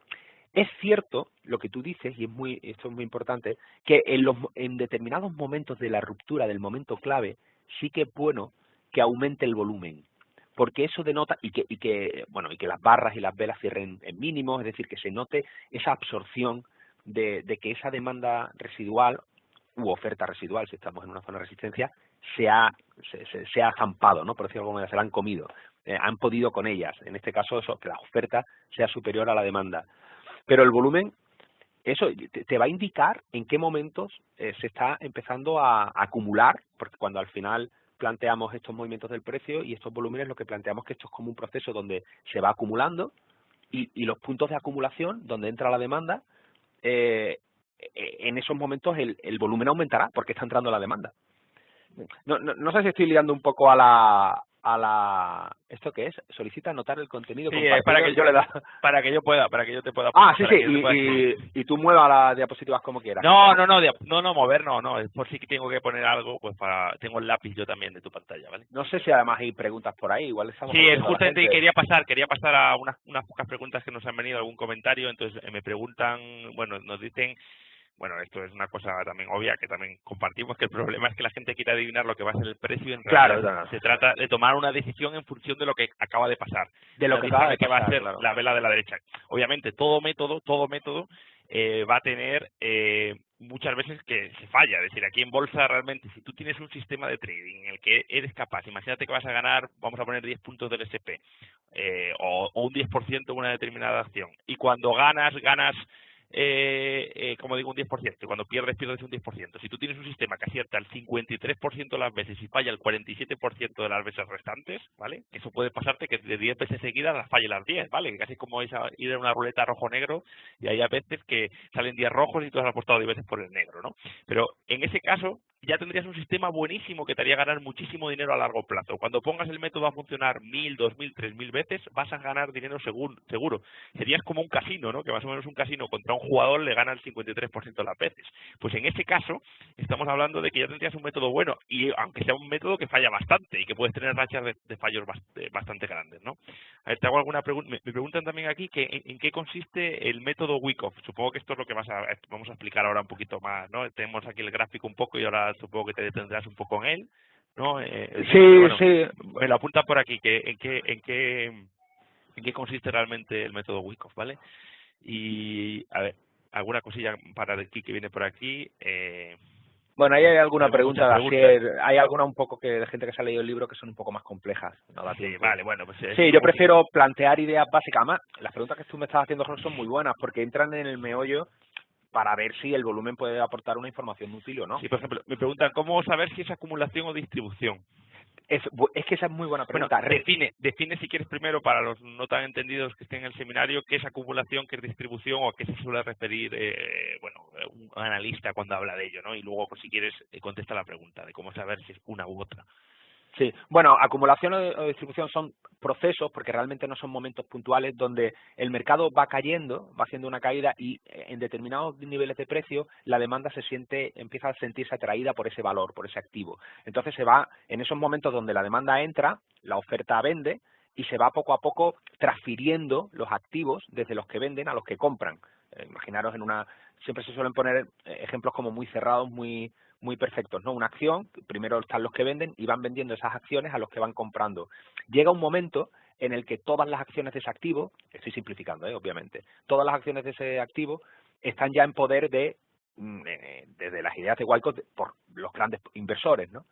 Es cierto lo que tú dices, y esto es muy importante, que en determinados momentos de la ruptura, del momento clave, sí que es bueno que aumente el volumen, porque eso denota y que las barras y las velas cierren en mínimos, es decir, que se note esa absorción de que esa demanda residual u oferta residual, si estamos en una zona de resistencia, se ha zampado, ¿no? Por decirlo como se la han comido, han podido con ellas. En este caso, eso, que la oferta sea superior a la demanda. Pero el volumen, eso te va a indicar en qué momentos se está empezando a acumular, porque cuando al final planteamos estos movimientos del precio y estos volúmenes, lo que planteamos que esto es como un proceso donde se va acumulando y los puntos de acumulación, donde entra la demanda, en esos momentos el volumen aumentará porque está entrando la demanda. No sé si estoy liando un poco a a la... ¿Esto qué es? Solicita anotar el contenido Sí, compartido. para que yo le da... para que yo te pueda Ah, sí, para sí, que yo te pueda explicar. y tú muevas las diapositivas como quieras. No, no, no, no, mover no, es por si tengo que poner algo, pues tengo el lápiz yo también de tu pantalla, ¿vale? No sé si además hay preguntas por ahí, igual estamos Sí, es aburriendo a la justamente gente. quería pasar a unas pocas preguntas que nos han venido, algún comentario, entonces me preguntan, bueno, nos dicen, bueno, esto es una cosa también obvia que también compartimos, que el problema es que la gente quiere adivinar lo que va a ser el precio, en realidad Claro, se trata de tomar una decisión en función de lo que acaba de pasar. de lo que Nadie acaba sabe de qué va a pasar, ser claro. la vela de la derecha. Obviamente, todo método va a tener muchas veces que se falla. Es decir, aquí en bolsa realmente, si tú tienes un sistema de trading en el que eres capaz, imagínate que vas a ganar, vamos a poner 10 puntos del SP, o un 10% en una determinada acción, y cuando ganas como digo, un 10%, y cuando pierdes un 10%. Si tú tienes un sistema que acierta el 53% de las veces y falla el 47% de las veces restantes, ¿vale? Eso puede pasarte que de 10 veces seguidas las falle las 10, ¿vale? Casi como ir a una ruleta rojo-negro, y hay a veces que salen 10 rojos y tú has apostado 10 veces por el negro, ¿no? Pero en ese caso ya tendrías un sistema buenísimo que te haría ganar muchísimo dinero a largo plazo. Cuando pongas el método a funcionar 1000, 2000, 3000 veces, vas a ganar dinero seguro. Serías como un casino, ¿no? Que más o menos un casino contra un jugador le gana el 53% de las veces. Pues en ese caso, estamos hablando de que ya tendrías un método bueno, y aunque sea un método que falla bastante y que puedes tener rachas de fallos bastante grandes, ¿no? A ver, te hago alguna pregunta. Me preguntan también aquí que en qué consiste el método Wyckoff. Supongo que esto es lo que vamos a explicar ahora un poquito más, ¿no? Tenemos aquí el gráfico un poco y ahora supongo que te detendrás un poco en él, ¿no? Sí, Bueno, sí. me lo apunta por aquí, que en qué consiste realmente el método Wyckoff, ¿vale? Y, a ver, alguna cosilla para aquí que viene por aquí. Bueno, ahí hay alguna Tenemos pregunta muchas de preguntas. Asier, hay alguna un poco que de gente que se ha leído el libro que son un poco más complejas, no da Sí, tiempo. vale, bueno, pues Sí, yo como si... prefiero plantear ideas básicas. Además, las preguntas que tú me estás haciendo, Jorge, son muy buenas porque entran en el meollo para ver si el volumen puede aportar una información útil o no. Sí, por ejemplo, me preguntan cómo saber si es acumulación o distribución. Es que esa es muy buena Bueno, pregunta. define si quieres primero, para los no tan entendidos que estén en el seminario, qué es acumulación, qué es distribución o a qué se suele referir, un analista cuando habla de ello, ¿no? Y luego, pues, si quieres, contesta la pregunta de cómo saber si es una u otra. Sí, bueno, acumulación o distribución son procesos, porque realmente no son momentos puntuales donde el mercado va cayendo, va haciendo una caída y en determinados niveles de precio la demanda empieza a sentirse atraída por ese valor, por ese activo. Entonces se va, en esos momentos donde la demanda entra, la oferta vende y se va poco a poco transfiriendo los activos desde los que venden a los que compran. Imaginaros siempre se suelen poner ejemplos como muy cerrados, muy perfectos, ¿no? Una acción, primero están los que venden y van vendiendo esas acciones a los que van comprando. Llega un momento en el que todas las acciones de ese activo, estoy simplificando, obviamente, todas las acciones de ese activo están ya en poder desde las ideas de Wyckoff por los grandes inversores, ¿no?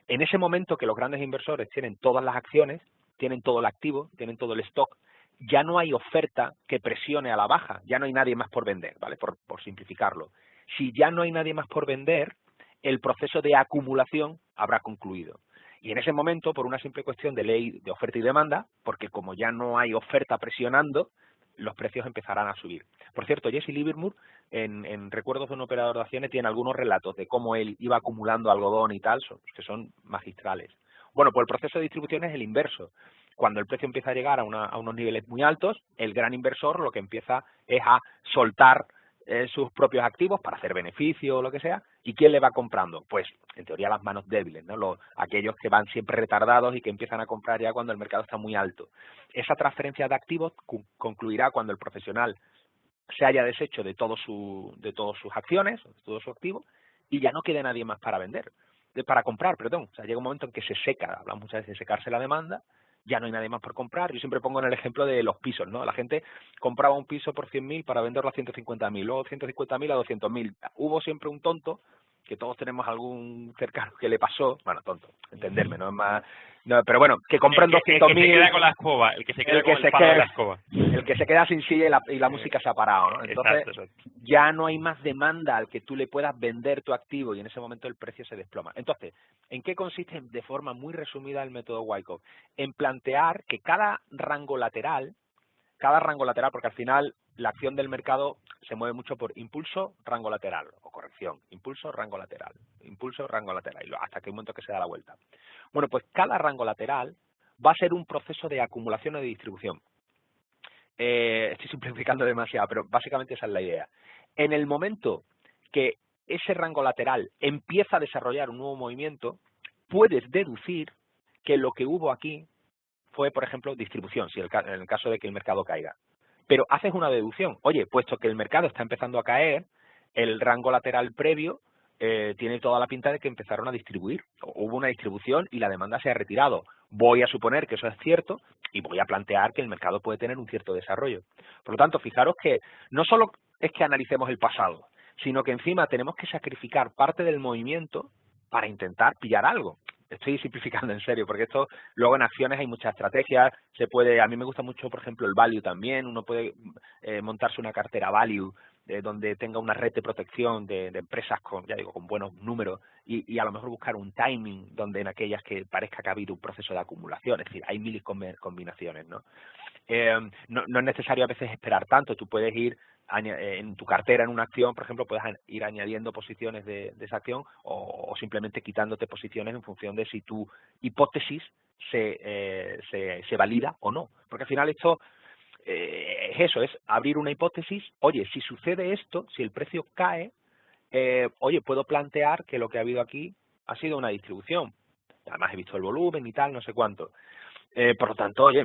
En ese momento que los grandes inversores tienen todas las acciones, tienen todo el activo, tienen todo el stock, ya no hay oferta que presione a la baja, ya no hay nadie más por vender, ¿vale? Por simplificarlo. Si ya no hay nadie más por vender, el proceso de acumulación habrá concluido. Y en ese momento, por una simple cuestión de ley de oferta y demanda, porque como ya no hay oferta presionando, los precios empezarán a subir. Por cierto, Jesse Livermore, en Recuerdos de un operador de acciones, tiene algunos relatos de cómo él iba acumulando algodón y tal, que son magistrales. Bueno, pues el proceso de distribución es el inverso. Cuando el precio empieza a llegar a unos niveles muy altos, el gran inversor lo que empieza es a soltar sus propios activos para hacer beneficio o lo que sea. ¿Y quién le va comprando? Pues, en teoría, las manos débiles, ¿no? Aquellos que van siempre retardados y que empiezan a comprar ya cuando el mercado está muy alto. Esa transferencia de activos concluirá cuando el profesional se haya deshecho de todas sus acciones, de todo su activo, y ya no quede nadie más para para comprar, perdón. O sea, llega un momento en que se seca, hablamos muchas veces de secarse la demanda, ya no hay nadie más por comprar. Yo siempre pongo en el ejemplo de los pisos, ¿no? La gente compraba un piso por 100.000 para venderlo a 150.000, luego 150.000 a 200.000. Hubo siempre un tonto, que todos tenemos algún cercano que le pasó, bueno, tonto, entenderme, no es más, no, pero bueno, que compran 200.000. El que se queda con la escoba, el que se queda con el palo de la escoba. El que se queda sin silla y la música se ha parado, ¿no? Entonces, Exacto. ya no hay más demanda al que tú le puedas vender tu activo y en ese momento el precio se desploma. Entonces, ¿en qué consiste de forma muy resumida el método Wyckoff? En plantear que cada rango lateral, porque al final la acción del mercado se mueve mucho por impulso, rango lateral, o corrección, impulso, rango lateral, hasta que hay un momento que se da la vuelta. Bueno, pues cada rango lateral va a ser un proceso de acumulación o de distribución. Estoy simplificando demasiado, pero básicamente esa es la idea. En el momento que ese rango lateral empieza a desarrollar un nuevo movimiento, puedes deducir que lo que hubo aquí fue, por ejemplo, distribución, si en el caso de que el mercado caiga. Pero haces una deducción. Oye, puesto que el mercado está empezando a caer, el rango lateral previo tiene toda la pinta de que empezaron a distribuir. Hubo una distribución y la demanda se ha retirado. Voy a suponer que eso es cierto y voy a plantear que el mercado puede tener un cierto desarrollo. Por lo tanto, fijaros que no solo es que analicemos el pasado, sino que encima tenemos que sacrificar parte del movimiento para intentar pillar algo. Estoy simplificando en serio, porque esto luego en acciones hay muchas estrategias, a mí me gusta mucho, por ejemplo, el value también, uno puede montarse una cartera value donde tenga una red de protección de empresas con, ya digo, con buenos números y a lo mejor buscar un timing donde en aquellas que parezca que ha habido un proceso de acumulación, es decir, hay mil combinaciones, ¿no? No es necesario a veces esperar tanto, tú puedes ir en tu cartera en una acción, por ejemplo, puedes ir añadiendo posiciones de esa acción o simplemente quitándote posiciones en función de si tu hipótesis se valida o no. Porque al final esto es eso, es abrir una hipótesis. Oye, si sucede esto, si el precio cae, oye, puedo plantear que lo que ha habido aquí ha sido una distribución. Además he visto el volumen y tal, no sé cuánto. Por lo tanto, oye,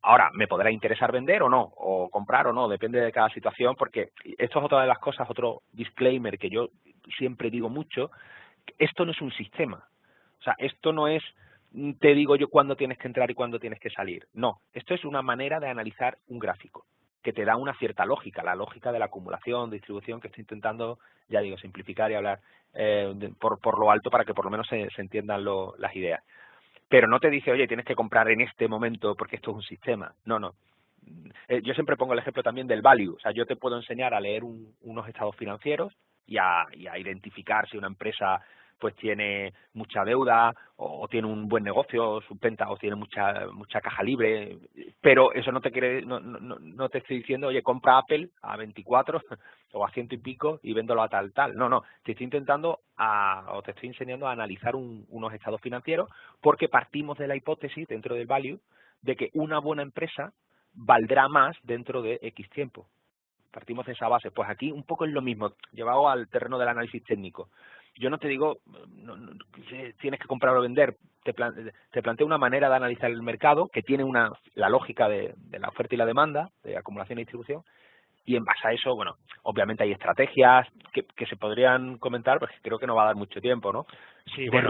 ahora, ¿me podrá interesar vender o no? O comprar o no, depende de cada situación, porque esto es otra de las cosas, otro disclaimer que yo siempre digo mucho, esto no es un sistema. O sea, esto no es, te digo yo cuándo tienes que entrar y cuándo tienes que salir. No, esto es una manera de analizar un gráfico que te da una cierta lógica, la lógica de la acumulación, distribución, que estoy intentando, ya digo, simplificar y hablar por lo alto para que por lo menos se entiendan las ideas. Pero no te dice, oye, tienes que comprar en este momento porque esto es un sistema. No, no. Yo siempre pongo el ejemplo también del value. O sea, yo te puedo enseñar a leer unos estados financieros y a identificar si una empresa pues tiene mucha deuda o tiene un buen negocio, sus ventas o tiene mucha caja libre, pero eso no te estoy diciendo, oye, compra Apple a 24 o a 100 y pico y véndolo a tal. No, te estoy intentando o te estoy enseñando a analizar unos estados financieros porque partimos de la hipótesis dentro del value de que una buena empresa valdrá más dentro de X tiempo. Partimos de esa base. Pues aquí un poco es lo mismo, llevado al terreno del análisis técnico. Yo no te digo, tienes que comprar o vender, te planteo una manera de analizar el mercado que tiene la lógica de la oferta y la demanda, de acumulación y distribución, y en base a eso, bueno, obviamente hay estrategias que se podrían comentar, porque creo que no va a dar mucho tiempo, ¿no? Sí, de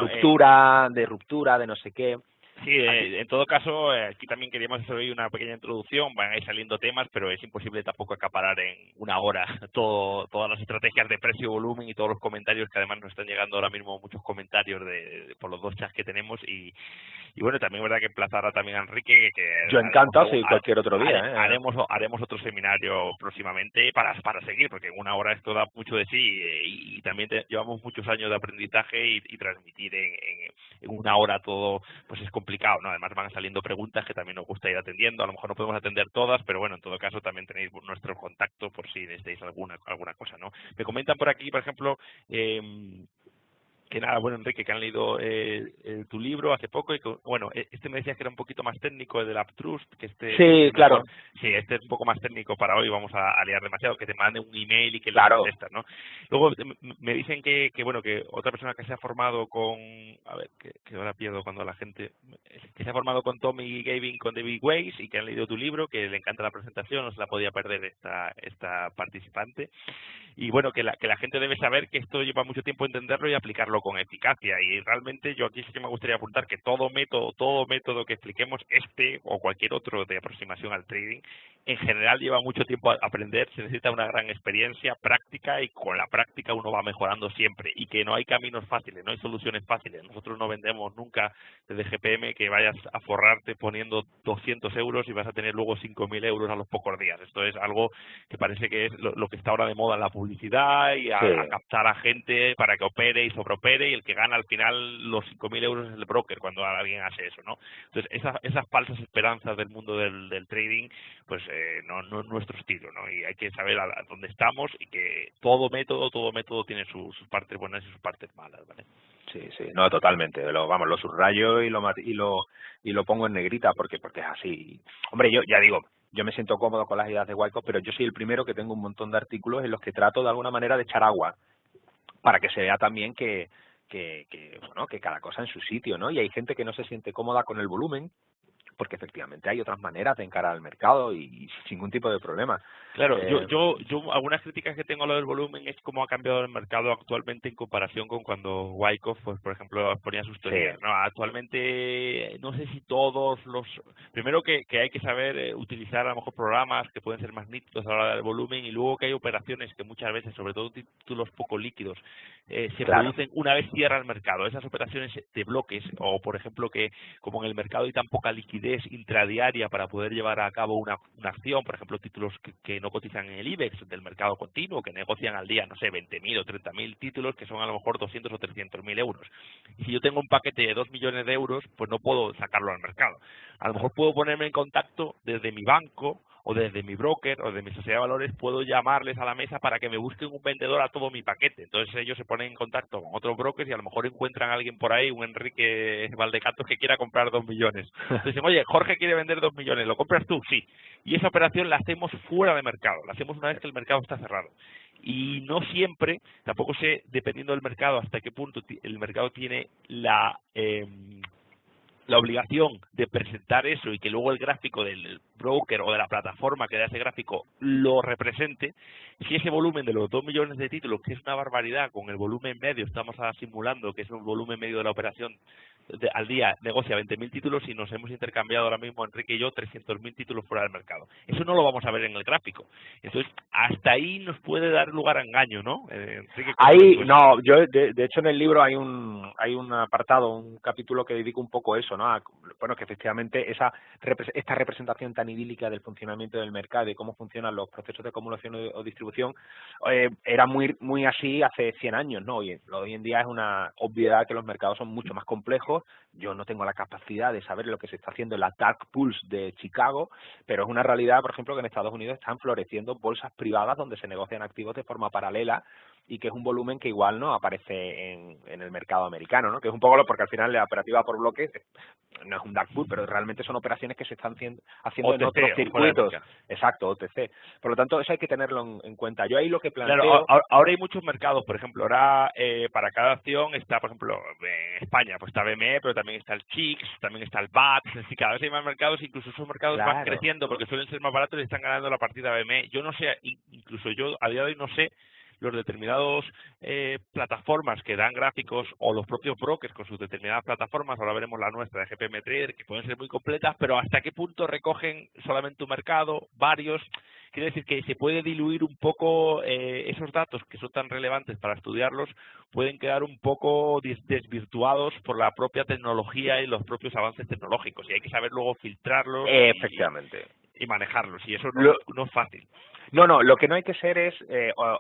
ruptura, de no sé qué. Sí, en todo caso, aquí también queríamos hacer hoy una pequeña introducción, van a ir saliendo temas, pero es imposible tampoco acaparar en una hora todas las estrategias de precio-volumen y todos los comentarios, que además nos están llegando ahora mismo muchos comentarios por los dos chats que tenemos y bueno, también es verdad que emplazar también a Enrique, que yo encantado, sí, cualquier otro día. Haremos otro seminario próximamente para seguir, porque en una hora esto da mucho de sí y también llevamos muchos años de aprendizaje y transmitir en una hora todo pues es complicado, ¿no? Además van saliendo preguntas que también nos gusta ir atendiendo, a lo mejor no podemos atender todas, pero bueno, en todo caso también tenéis nuestro contacto por si necesitáis alguna cosa, ¿no? Me comentan por aquí, por ejemplo, que nada, bueno, Enrique, que han leído tu libro hace poco y que, bueno, este me decías que era un poquito más técnico, el del Uptrust, que sí, claro. Sí, este es un poco más técnico para hoy, vamos a liar demasiado, que te mande un email y que claro. le contestas, ¿no? Luego me dicen que bueno, que otra persona que se ha formado con, a ver, que ahora pierdo cuando la gente, que se ha formado con Tommy Gavin, con David Weiss y que han leído tu libro, que le encanta la presentación, no se la podía perder esta participante. Y bueno, que la gente debe saber que esto lleva mucho tiempo entenderlo y aplicarlo con eficacia, y realmente yo aquí sí que me gustaría apuntar que todo método que expliquemos, o cualquier otro de aproximación al trading, en general lleva mucho tiempo a aprender, se necesita una gran experiencia, práctica, y con la práctica uno va mejorando siempre, y que no hay caminos fáciles, no hay soluciones fáciles. Nosotros no vendemos nunca desde GPM que vayas a forrarte poniendo 200 euros y vas a tener luego 5.000 euros a los pocos días. Esto es algo que parece que es lo que está ahora de moda en la publicidad y a captar a gente para que opere y sobreopere opere y el que gana al final los 5.000 euros es el broker cuando alguien hace eso, ¿no? Entonces, esas falsas esperanzas del mundo del trading, pues no es nuestro estilo, ¿no? Y hay que saber a dónde estamos y que todo método tiene sus partes buenas y sus partes malas, ¿vale? Sí, no, totalmente. Lo subrayo y lo pongo en negrita porque es así. Hombre, yo ya digo, yo me siento cómodo con las ideas de Wyckoff, pero yo soy el primero que tengo un montón de artículos en los que trato de alguna manera de echar agua para que se vea también que bueno, que cada cosa en su sitio, ¿no? Y hay gente que no se siente cómoda con el volumen, porque efectivamente hay otras maneras de encarar al mercado y sin ningún tipo de problema. Claro, yo algunas críticas que tengo a lo del volumen es cómo ha cambiado el mercado actualmente en comparación con cuando Wyckoff, pues por ejemplo, ponía sus teorías. Sí. No, actualmente no sé si todos los... Primero que hay que saber utilizar a lo mejor programas que pueden ser más nítidos a la hora del volumen, y luego que hay operaciones que muchas veces, sobre todo títulos poco líquidos, se producen una vez cierra el mercado. Esas operaciones de bloques, o por ejemplo que como en el mercado hay tan poca liquidez intradiaria para poder llevar a cabo una acción, por ejemplo títulos que no cotizan en el IBEX del mercado continuo, que negocian al día, no sé, 20.000 o 30.000 títulos, que son a lo mejor 200 o 300.000 euros. Y si yo tengo un paquete de 2 millones de euros, pues no puedo sacarlo al mercado. A lo mejor puedo ponerme en contacto desde mi banco, o desde mi broker, o de mi sociedad de valores, puedo llamarles a la mesa para que me busquen un vendedor a todo mi paquete. Entonces ellos se ponen en contacto con otros brokers y a lo mejor encuentran a alguien por ahí, un Enrique Valdecato, que quiera comprar 2 millones. Entonces dicen, oye, Jorge quiere vender 2 millones, ¿lo compras tú? Sí. Y esa operación la hacemos fuera de mercado, la hacemos una vez que el mercado está cerrado. Y no siempre, tampoco sé, dependiendo del mercado, hasta qué punto el mercado tiene la obligación de presentar eso y que luego el gráfico del broker o de la plataforma que da ese gráfico lo represente. Si ese volumen de los 2 millones de títulos, que es una barbaridad, con el volumen medio, estamos simulando que es un volumen medio de la operación al día, negocia 20.000 títulos y nos hemos intercambiado ahora mismo, Enrique y yo, 300.000 títulos fuera del mercado. Eso no lo vamos a ver en el gráfico. Entonces, hasta ahí nos puede dar lugar a engaño, ¿no? Enrique, ahí, no, yo de hecho en el libro hay un apartado, un capítulo que dedico un poco a eso, ¿no? Bueno, que efectivamente esta representación tan idílica del funcionamiento del mercado y cómo funcionan los procesos de acumulación o distribución era muy así hace 100 años, ¿no? Hoy en día es una obviedad que los mercados son mucho más complejos. Yo no tengo la capacidad de saber lo que se está haciendo en la Dark Pools de Chicago, pero es una realidad, por ejemplo, que en Estados Unidos están floreciendo bolsas privadas donde se negocian activos de forma paralela, y que es un volumen que igual no aparece en el mercado americano, ¿no? Que es un poco porque al final la operativa por bloques no es un dark pool, pero realmente son operaciones que se están haciendo OTC, en otros circuitos. Exacto, OTC. Por lo tanto, eso hay que tenerlo en cuenta. Yo ahí lo que planteo... Claro, ahora hay muchos mercados, por ejemplo, ahora para cada acción está, por ejemplo, en España, pues está BME, pero también está el CHIX, también está el BAT, es decir, cada vez hay más mercados, incluso esos mercados van creciendo porque suelen ser más baratos y están ganando la partida BME. Yo no sé, incluso yo a día de hoy no sé los determinados plataformas que dan gráficos o los propios brokers con sus determinadas plataformas, ahora veremos la nuestra de GPM Trader, que pueden ser muy completas, pero hasta qué punto recogen solamente un mercado, varios. Quiere decir que se puede diluir un poco esos datos que son tan relevantes para estudiarlos, pueden quedar un poco desvirtuados por la propia tecnología y los propios avances tecnológicos, y hay que saber luego filtrarlos efectivamente y manejarlos, y eso no es fácil. No, lo que no hay que ser es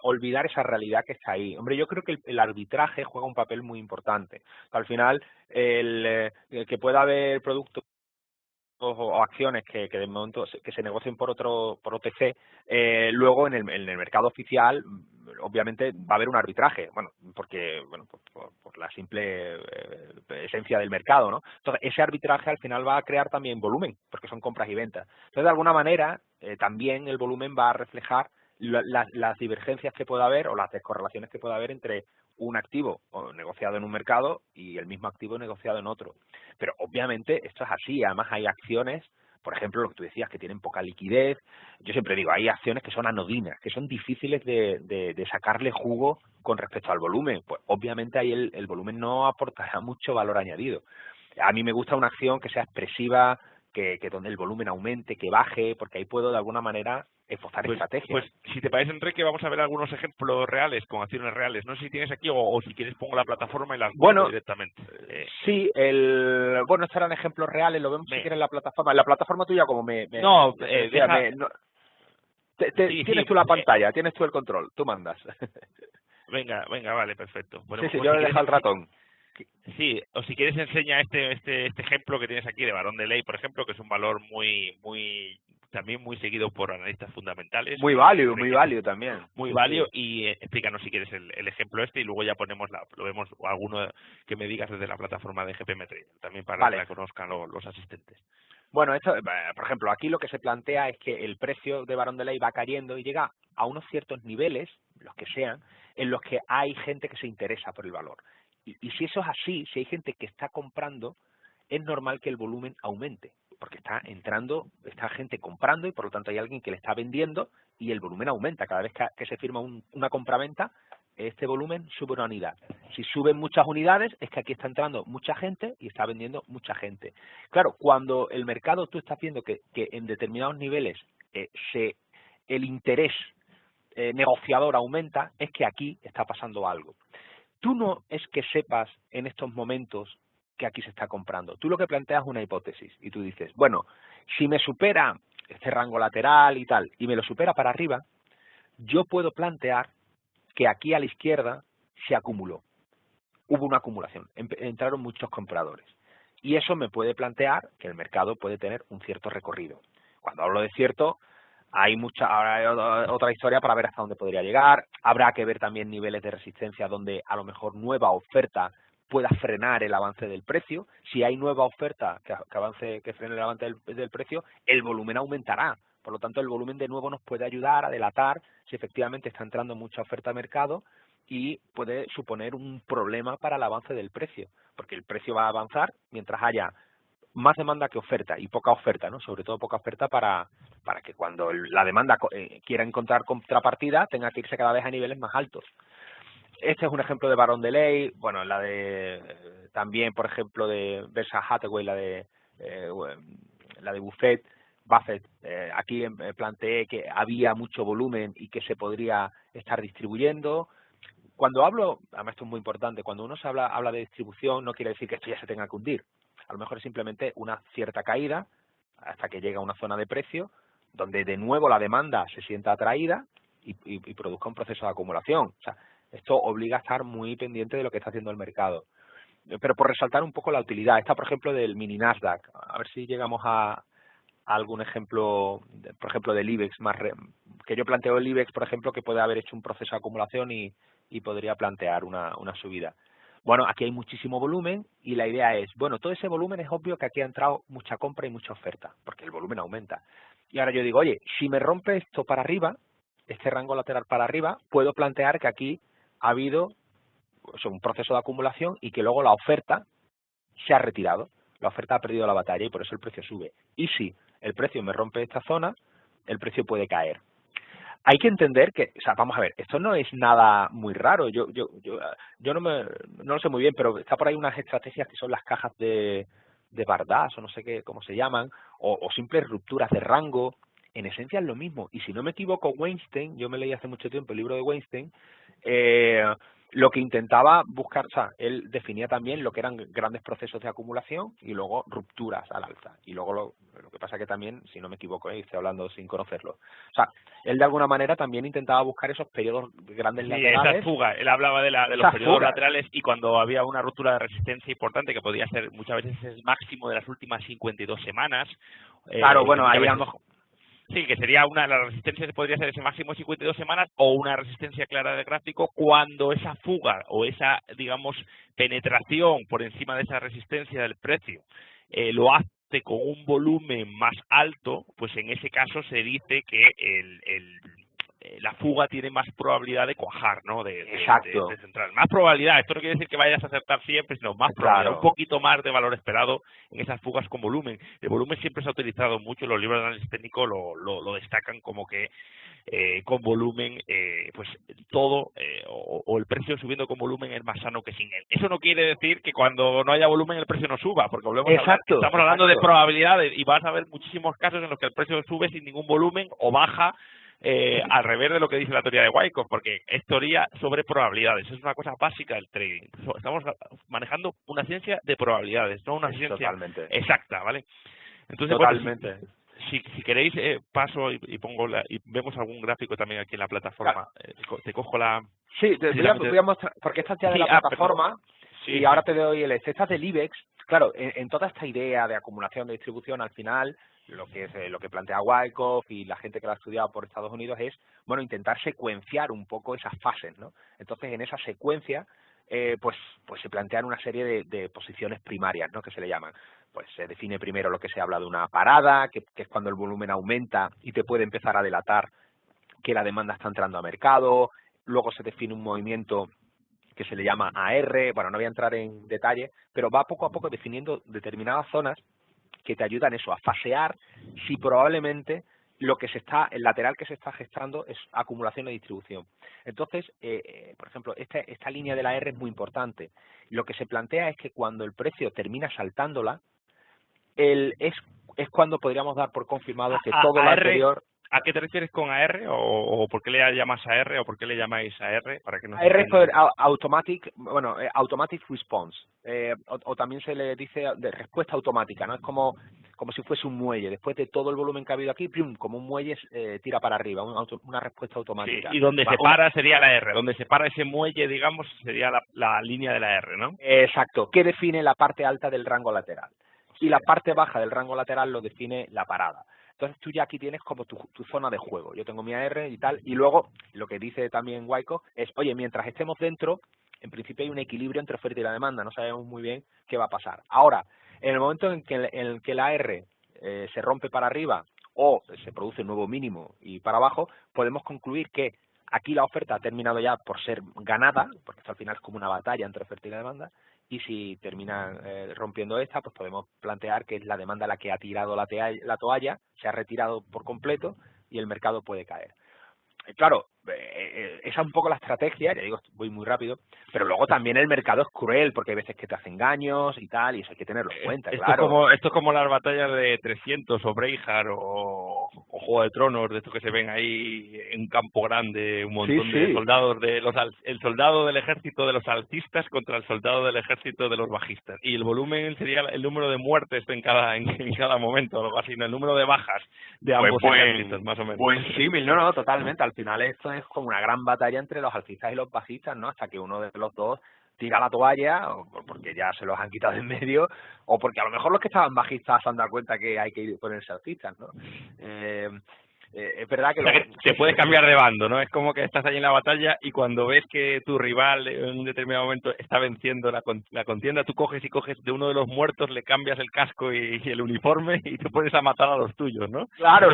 olvidar esa realidad que está ahí. Hombre, yo creo que el arbitraje juega un papel muy importante. Al final, el que pueda haber productos o acciones que de momento que se negocien por OTC, luego en el mercado oficial obviamente va a haber un arbitraje, porque por la simple esencia del mercado, ¿no? Entonces ese arbitraje al final va a crear también volumen, porque son compras y ventas. Entonces de alguna manera también el volumen va a reflejar las divergencias que pueda haber o las descorrelaciones que pueda haber entre un activo negociado en un mercado y el mismo activo negociado en otro. Pero obviamente esto es así. Además hay acciones, por ejemplo, lo que tú decías, que tienen poca liquidez. Yo siempre digo, hay acciones que son anodinas, que son difíciles de sacarle jugo con respecto al volumen. Pues obviamente ahí el volumen no aportará mucho valor añadido. A mí me gusta una acción que sea expresiva, que donde el volumen aumente, que baje, porque ahí puedo de alguna manera esbozar estrategias. Pues si te parece, Enrique, vamos a ver algunos ejemplos reales, con acciones reales. No sé si tienes aquí o si quieres pongo la plataforma y las muestro directamente. Sí, estos eran ejemplos reales, lo vemos si quieres en la plataforma. En la plataforma tuya como tienes tú la pantalla, tienes tú el control, tú mandas. Venga, vale, perfecto. Bueno, Sí, pues yo si le he dejado el ratón. sí, o si quieres enseña este ejemplo que tienes aquí de varón de ley, por ejemplo, que es un valor también muy seguido por analistas fundamentales. Muy válido también. Muy Sí, válido, sí. y explícanos si quieres el ejemplo y luego ya lo vemos alguno que me digas desde la plataforma de GPM Trader, también para que Vale. la conozcan los asistentes. Bueno, esto, por ejemplo, aquí lo que se plantea es que el precio de varón de ley va cayendo y llega a unos ciertos niveles, los que sean, en los que hay gente que se interesa por el valor. Y si eso es así, si hay gente que está comprando, es normal que el volumen aumente, porque está gente comprando y por lo tanto hay alguien que le está vendiendo y el volumen aumenta. Cada vez que se firma una compraventa, este volumen sube una unidad. Si suben muchas unidades, es que aquí está entrando mucha gente y está vendiendo mucha gente. Claro, cuando el mercado tú estás viendo que en determinados niveles el interés negociador aumenta, es que aquí está pasando algo. Tú no es que sepas en estos momentos que aquí se está comprando. Tú lo que planteas es una hipótesis y tú dices, bueno, si me supera este rango lateral y tal, y me lo supera para arriba, yo puedo plantear que aquí a la izquierda se acumuló. Hubo una acumulación, entraron muchos compradores. Y eso me puede plantear que el mercado puede tener un cierto recorrido. Cuando hablo de cierto, habrá otra historia para ver hasta dónde podría llegar. Habrá que ver también niveles de resistencia donde a lo mejor nueva oferta pueda frenar el avance del precio. Si hay nueva oferta que frene el avance del precio, el volumen aumentará. Por lo tanto, el volumen de nuevo nos puede ayudar a delatar si efectivamente está entrando mucha oferta al mercado y puede suponer un problema para el avance del precio, porque el precio va a avanzar mientras haya más demanda que oferta y poca oferta, ¿no? Sobre todo poca oferta para que cuando la demanda quiera encontrar contrapartida tenga que irse cada vez a niveles más altos. Este es un ejemplo de varón de ley. Bueno, la de también, por ejemplo, de Berkshire Hathaway, la de Buffett, aquí planteé que había mucho volumen y que se podría estar distribuyendo. Cuando hablo, además esto es muy importante, cuando uno habla de distribución no quiere decir que esto ya se tenga que hundir. A lo mejor es simplemente una cierta caída hasta que llega a una zona de precio donde de nuevo la demanda se sienta atraída y produzca un proceso de acumulación. O sea, esto obliga a estar muy pendiente de lo que está haciendo el mercado. Pero por resaltar un poco la utilidad, esta por ejemplo del mini Nasdaq, a ver si llegamos a algún ejemplo, por ejemplo del IBEX, que yo planteo el IBEX, por ejemplo, que puede haber hecho un proceso de acumulación y podría plantear una subida. Bueno, aquí hay muchísimo volumen y la idea es, bueno, todo ese volumen es obvio que aquí ha entrado mucha compra y mucha oferta, porque el volumen aumenta. Y ahora yo digo, oye, si me rompe esto para arriba, este rango lateral para arriba, puedo plantear que aquí ha habido un proceso de acumulación y que luego la oferta se ha retirado. La oferta ha perdido la batalla y por eso el precio sube. Y si el precio me rompe esta zona, el precio puede caer. Hay que entender que, o sea, vamos a ver, esto no es nada muy raro. Yo no lo sé muy bien, pero está por ahí unas estrategias que son las cajas de Bardas o no sé qué, cómo se llaman, o simples rupturas de rango. En esencia es lo mismo. Y si no me equivoco, Weinstein, yo me leí hace mucho tiempo el libro de Weinstein, lo que intentaba buscar, o sea, él definía también lo que eran grandes procesos de acumulación y luego rupturas al alza. Y luego lo que pasa que también, si no me equivoco, estoy hablando sin conocerlo. O sea, él de alguna manera también intentaba buscar esos periodos grandes laterales. Esa fuga, él hablaba de los periodos laterales y cuando había una ruptura de resistencia importante que podía ser muchas veces el máximo de las últimas 52 semanas. Claro, bueno, ahí a lo mejor... Sí, que sería la resistencia podría ser ese máximo de 52 semanas o una resistencia clara del gráfico cuando esa fuga o esa, digamos, penetración por encima de esa resistencia del precio lo hace con un volumen más alto, pues en ese caso se dice que la fuga tiene más probabilidad de cuajar, ¿no? De centrar. Más probabilidad, esto no quiere decir que vayas a acertar siempre, sino más probabilidad, un poquito más de valor esperado en esas fugas con volumen. El volumen siempre se ha utilizado mucho, los libros de análisis técnico lo destacan como que con volumen, pues todo, o el precio subiendo con volumen es más sano que sin él. Eso no quiere decir que cuando no haya volumen el precio no suba, porque estamos hablando de probabilidades y vas a ver muchísimos casos en los que el precio sube sin ningún volumen o baja al revés de lo que dice la teoría de Wyckoff, porque es teoría sobre probabilidades, es una cosa básica del trading. Estamos manejando una ciencia de probabilidades, no una ciencia exacta, ¿vale? Entonces, totalmente. Bueno, si queréis, paso y pongo y vemos algún gráfico también aquí en la plataforma. Claro. Te cojo la... Sí, voy a mostrar, porque esta es ya de la plataforma, sí, y ahora te doy el esta es del IBEX. Claro, en toda esta idea de acumulación de distribución, al final, lo que plantea Wyckoff y la gente que lo ha estudiado por Estados Unidos es, bueno, intentar secuenciar un poco esas fases, ¿no? Entonces, en esa secuencia, pues se plantean una serie de posiciones primarias, ¿no?, que se le llaman. Pues se define primero lo que se habla de una parada, que es cuando el volumen aumenta y te puede empezar a delatar que la demanda está entrando a mercado. Luego se define un movimiento que se le llama AR, bueno, no voy a entrar en detalle, pero va poco a poco definiendo determinadas zonas que te ayudan eso, a fasear si probablemente el lateral que se está gestando es acumulación y distribución. Entonces, por ejemplo, esta línea de la R es muy importante. Lo que se plantea es que cuando el precio termina saltándola, es cuando podríamos dar por confirmado que todo lo anterior... ¿A qué te refieres con AR o por qué le llamas AR o por qué le llamáis AR? Para que no AR es por automatic response, o también se le dice de respuesta automática, ¿no? Es como si fuese un muelle. Después de todo el volumen que ha habido aquí, ¡pum!, como un muelle tira para arriba, una respuesta automática. Sí, y donde se para sería la R, donde se para ese muelle, digamos, sería la línea de la R, ¿no? Exacto, que define la parte alta del rango lateral. Y la parte baja del rango lateral lo define la parada. Entonces tú ya aquí tienes como tu zona de juego. Yo tengo mi AR y tal, y luego lo que dice también Wyckoff es, oye, mientras estemos dentro, en principio hay un equilibrio entre oferta y la demanda, no sabemos muy bien qué va a pasar. Ahora, en el momento en que la AR se rompe para arriba o se produce un nuevo mínimo y para abajo, podemos concluir que aquí la oferta ha terminado ya por ser ganada, porque esto al final es como una batalla entre oferta y la demanda, y si termina rompiendo esta, pues podemos plantear que es la demanda la que ha tirado la toalla, se ha retirado por completo y el mercado puede caer. Claro, esa es un poco la estrategia, ya digo, voy muy rápido, pero luego también el mercado es cruel, porque hay veces que te hacen engaños y tal, y eso hay que tenerlo en cuenta, claro. Esto es como las batallas de 300 o Braveheart o Juego de Tronos, de estos que se ven ahí en un campo grande, un montón de soldados, el soldado del ejército de los alcistas contra el soldado del ejército de los bajistas. Y el volumen sería el número de muertes en cada momento, o algo así, ¿no? El número de bajas de ambos ejércitos, más o menos. Buen símil, no, totalmente. Al final esto es como una gran batalla entre los alcistas y los bajistas, ¿no? Hasta que uno de los dos tira la toalla, o porque ya se los han quitado de en medio, o porque a lo mejor los que estaban bajistas se han dado cuenta que hay que ponerse alcistas, ¿no? Es verdad que... O sea, que te puedes cambiar de bando, ¿no? Es como que estás ahí en la batalla y cuando ves que tu rival en un determinado momento está venciendo la contienda, tú coges de uno de los muertos, le cambias el casco y el uniforme y te pones a matar a los tuyos, ¿no? Claro,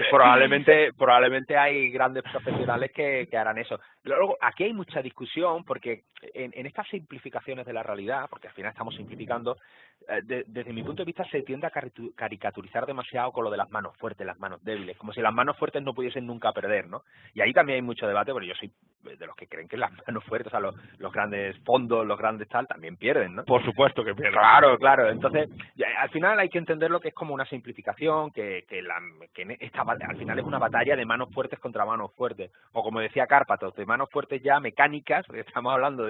probablemente hay grandes profesionales que harán eso. Luego, aquí hay mucha discusión porque en estas simplificaciones de la realidad, porque al final estamos simplificando, desde mi punto de vista se tiende a caricaturizar demasiado con lo de las manos fuertes, las manos débiles, como si las manos fuertes no pudiesen nunca perder, ¿no? Y ahí también hay mucho debate, porque yo soy de los que creen que las manos fuertes, o sea, los grandes fondos, los grandes tal, también pierden, ¿no? Por supuesto que pierden. Claro. Entonces, al final hay que entender lo que es como una simplificación, que al final es una batalla de manos fuertes contra manos fuertes. O como decía Cárpatos, de manos fuertes ya mecánicas, porque estamos hablando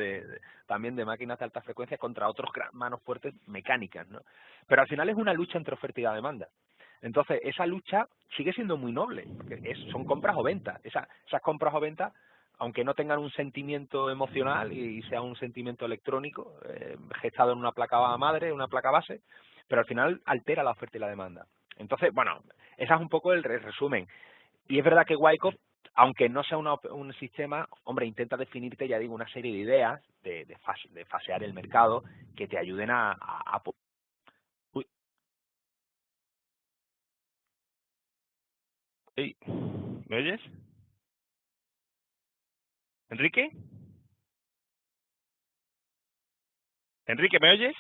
también de máquinas de alta frecuencia contra otros manos fuertes mecánicas, ¿no? Pero al final es una lucha entre oferta y demanda. Entonces, esa lucha sigue siendo muy noble, porque son compras o ventas. Esas compras o ventas, aunque no tengan un sentimiento emocional y sea un sentimiento electrónico, gestado en una placa madre, una placa base, pero al final altera la oferta y la demanda. Entonces, bueno, ese es un poco el resumen. Y es verdad que Wyckoff, aunque no sea un sistema, hombre, intenta definirte, ya digo, una serie de ideas de fasear el mercado que te ayuden a Uy. Hey, ¿me oyes? ¿Enrique? ¿Enrique, me oyes?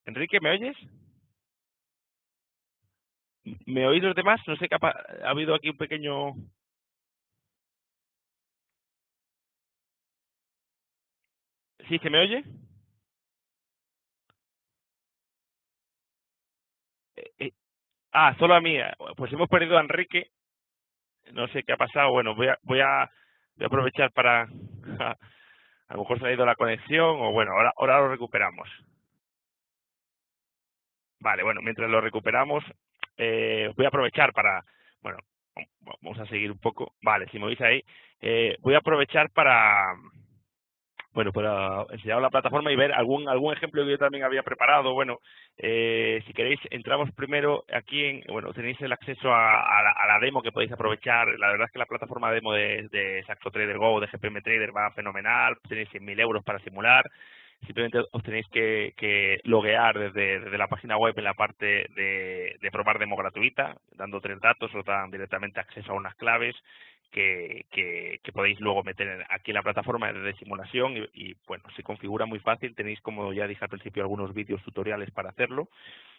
¿Enrique, me oyes? ¿Me oís los demás? No sé qué ha habido aquí un pequeño... ¿Sí se me oye? Solo a mí. Pues hemos perdido a Enrique. No sé qué ha pasado. Bueno, voy a aprovechar para A lo mejor se ha ido la conexión o bueno, ahora lo recuperamos. Vale, bueno, mientras lo recuperamos, voy a aprovechar para, bueno, vamos a seguir un poco. Vale, si me veis ahí, voy a aprovechar para, bueno, para enseñaros la plataforma y ver algún ejemplo que yo también había preparado. Bueno, si queréis, entramos primero aquí bueno, tenéis el acceso a la demo que podéis aprovechar. La verdad es que la plataforma demo de Saxo Trader Go, de GPM Trader, va fenomenal. Tenéis 100.000 euros para simular. Simplemente os tenéis que loguear desde la página web en la parte de probar demo gratuita, dando 3 datos, os dan directamente acceso a unas claves que podéis luego meter aquí en la plataforma de simulación y bueno, se configura muy fácil. Tenéis, como ya dije al principio, algunos vídeos tutoriales para hacerlo.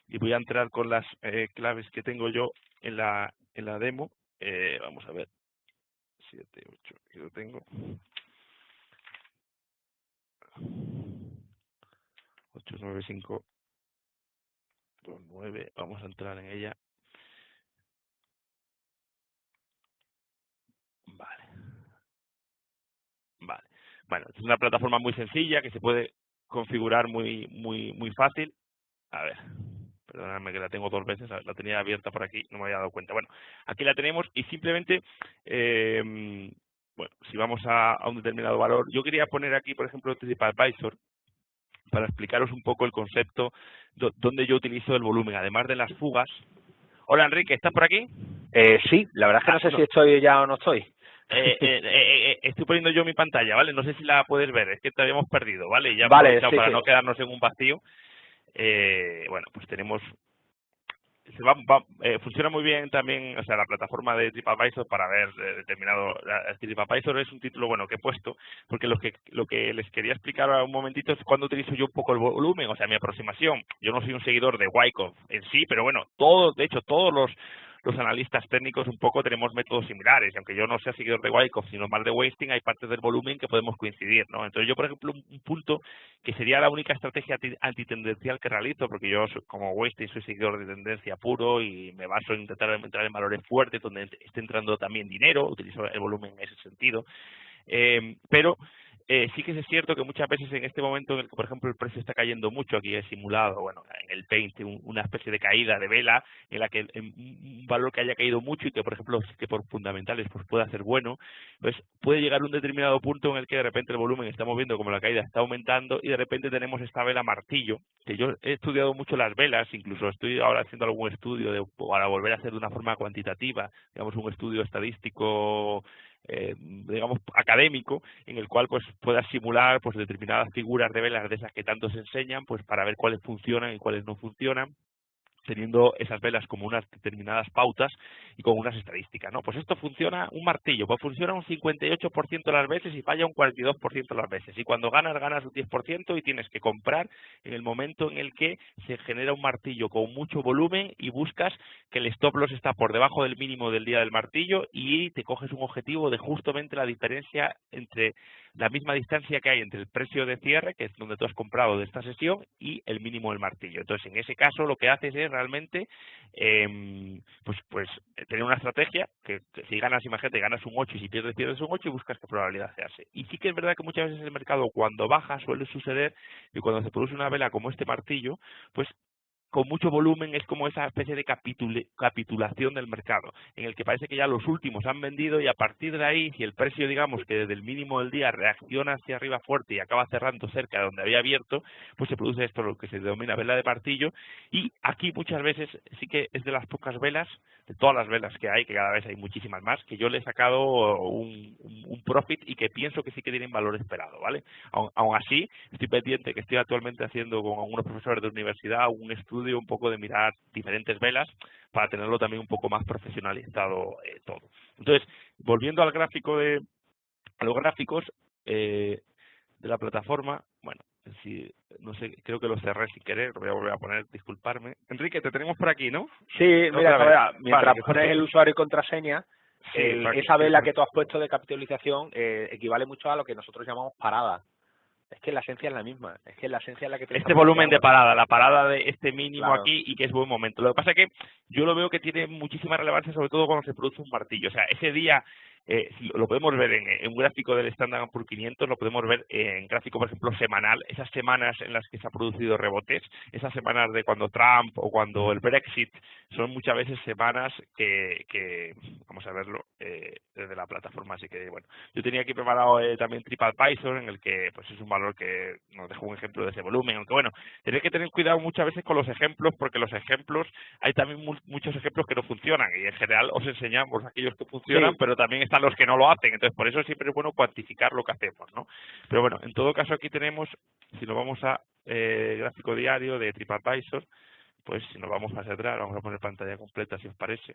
Y voy a entrar con las claves que tengo yo en la demo. Vamos a ver, 7, 8, aquí lo tengo. 8, 9, 5, 2, 9. Vamos a entrar en ella. Vale. Bueno, es una plataforma muy sencilla que se puede configurar muy fácil. A ver, perdóname que la tengo 2 veces, la tenía abierta por aquí, no me había dado cuenta. Bueno, aquí la tenemos y simplemente, bueno, si vamos a un determinado valor, yo quería poner aquí, por ejemplo, TripAdvisor, para explicaros un poco el concepto donde yo utilizo el volumen, además de las fugas. Hola Enrique, ¿estás por aquí? Sí, la verdad es que no sé si estoy ya o no estoy. Estoy poniendo yo mi pantalla, ¿vale? No sé si la puedes ver, es que te habíamos perdido, ¿vale? Ya Vale, sí, para sí. no quedarnos en un vacío. Bueno, pues tenemos... funciona muy bien también, o sea, la plataforma de TripAdvisor para ver determinado... TripAdvisor es un título, bueno, que he puesto, porque lo que les quería explicar ahora un momentito es cuando utilizo yo un poco el volumen, o sea, mi aproximación. Yo no soy un seguidor de Wyckoff en sí, pero bueno, de hecho, todos los analistas técnicos un poco tenemos métodos similares, y aunque yo no sea seguidor de Wyckoff, sino más de Wasting, hay partes del volumen que podemos coincidir, ¿no? Entonces yo, por ejemplo, un punto que sería la única estrategia antitendencial que realizo, porque yo como Wasting soy seguidor de tendencia puro y me baso en intentar entrar en valores fuertes donde esté entrando también dinero, utilizo el volumen en ese sentido, pero sí que es cierto que muchas veces en este momento en el que, por ejemplo, el precio está cayendo mucho, aquí he simulado, bueno, en el Paint, una especie de caída de vela en la que un valor que haya caído mucho y que, por ejemplo, que por fundamentales pues pueda ser bueno, pues puede llegar a un determinado punto en el que de repente el volumen estamos viendo como la caída está aumentando y de repente tenemos esta vela martillo, que yo he estudiado mucho las velas, incluso estoy ahora haciendo algún estudio para volver a hacer de una forma cuantitativa, digamos un estudio estadístico, digamos académico, en el cual pues puedas simular pues determinadas figuras de velas de esas que tanto se enseñan, pues para ver cuáles funcionan y cuáles no funcionan, teniendo esas velas como unas determinadas pautas y con unas estadísticas, ¿no? Pues esto funciona un martillo, pues funciona un 58% de las veces y falla un 42% de las veces. Y cuando ganas un 10% y tienes que comprar en el momento en el que se genera un martillo con mucho volumen y buscas que el stop loss está por debajo del mínimo del día del martillo y te coges un objetivo de justamente la diferencia entre la misma distancia que hay entre el precio de cierre, que es donde tú has comprado de esta sesión, y el mínimo del martillo. Entonces, en ese caso, lo que haces es realmente tener una estrategia que si ganas, imagínate, ganas un 8 y si pierdes un 8 y buscas qué probabilidad se hace. Y sí que es verdad que muchas veces el mercado cuando baja suele suceder y cuando se produce una vela como este martillo, pues con mucho volumen es como esa especie de capitulación del mercado, en el que parece que ya los últimos han vendido y a partir de ahí, si el precio, digamos, que desde el mínimo del día reacciona hacia arriba fuerte y acaba cerrando cerca de donde había abierto, pues se produce esto, lo que se denomina vela de martillo, y aquí muchas veces sí que es de las pocas velas, de todas las velas que hay, que cada vez hay muchísimas más, que yo le he sacado un profit y que pienso que sí que tienen valor esperado, ¿vale? Aún así, estoy pendiente, que estoy actualmente haciendo con algunos profesores de universidad un estudio un poco de mirar diferentes velas para tenerlo también un poco más profesionalizado todo. Entonces, volviendo al gráfico a los gráficos de la plataforma, bueno, si, no sé, creo que lo cerré sin querer, lo voy a volver a poner, disculparme. Enrique, te tenemos por aquí, ¿no? Sí, mira, mientras pones el usuario y contraseña, sí, esa vela que tú has puesto de capitalización equivale mucho a lo que nosotros llamamos parada. Es que la esencia es la misma, es que la esencia es la que te este volumen de parada, la parada de este mínimo claro. aquí y que es buen momento. Lo que pasa es que yo lo veo que tiene muchísima relevancia, sobre todo cuando se produce un martillo. O sea, ese día lo podemos ver en un gráfico del Standard & Poor's 500, lo podemos ver en gráfico, por ejemplo, semanal, esas semanas en las que se ha producido rebotes, esas semanas de cuando Trump o cuando el Brexit, son muchas veces semanas que vamos a verlo desde la plataforma. Así que, bueno, yo tenía aquí preparado también TripAdvisor, en el que pues es un valor que nos deja un ejemplo de ese volumen, aunque bueno, tenéis que tener cuidado muchas veces con los ejemplos, porque los ejemplos, hay también muchos ejemplos que no funcionan, y en general os enseñamos aquellos que funcionan, Sí. pero también están los que no lo hacen, entonces por eso siempre es bueno cuantificar lo que hacemos, ¿no? Pero bueno, en todo caso aquí tenemos, si nos vamos a gráfico diario de TripAdvisor, pues si nos vamos hacia atrás, vamos a poner pantalla completa si os parece.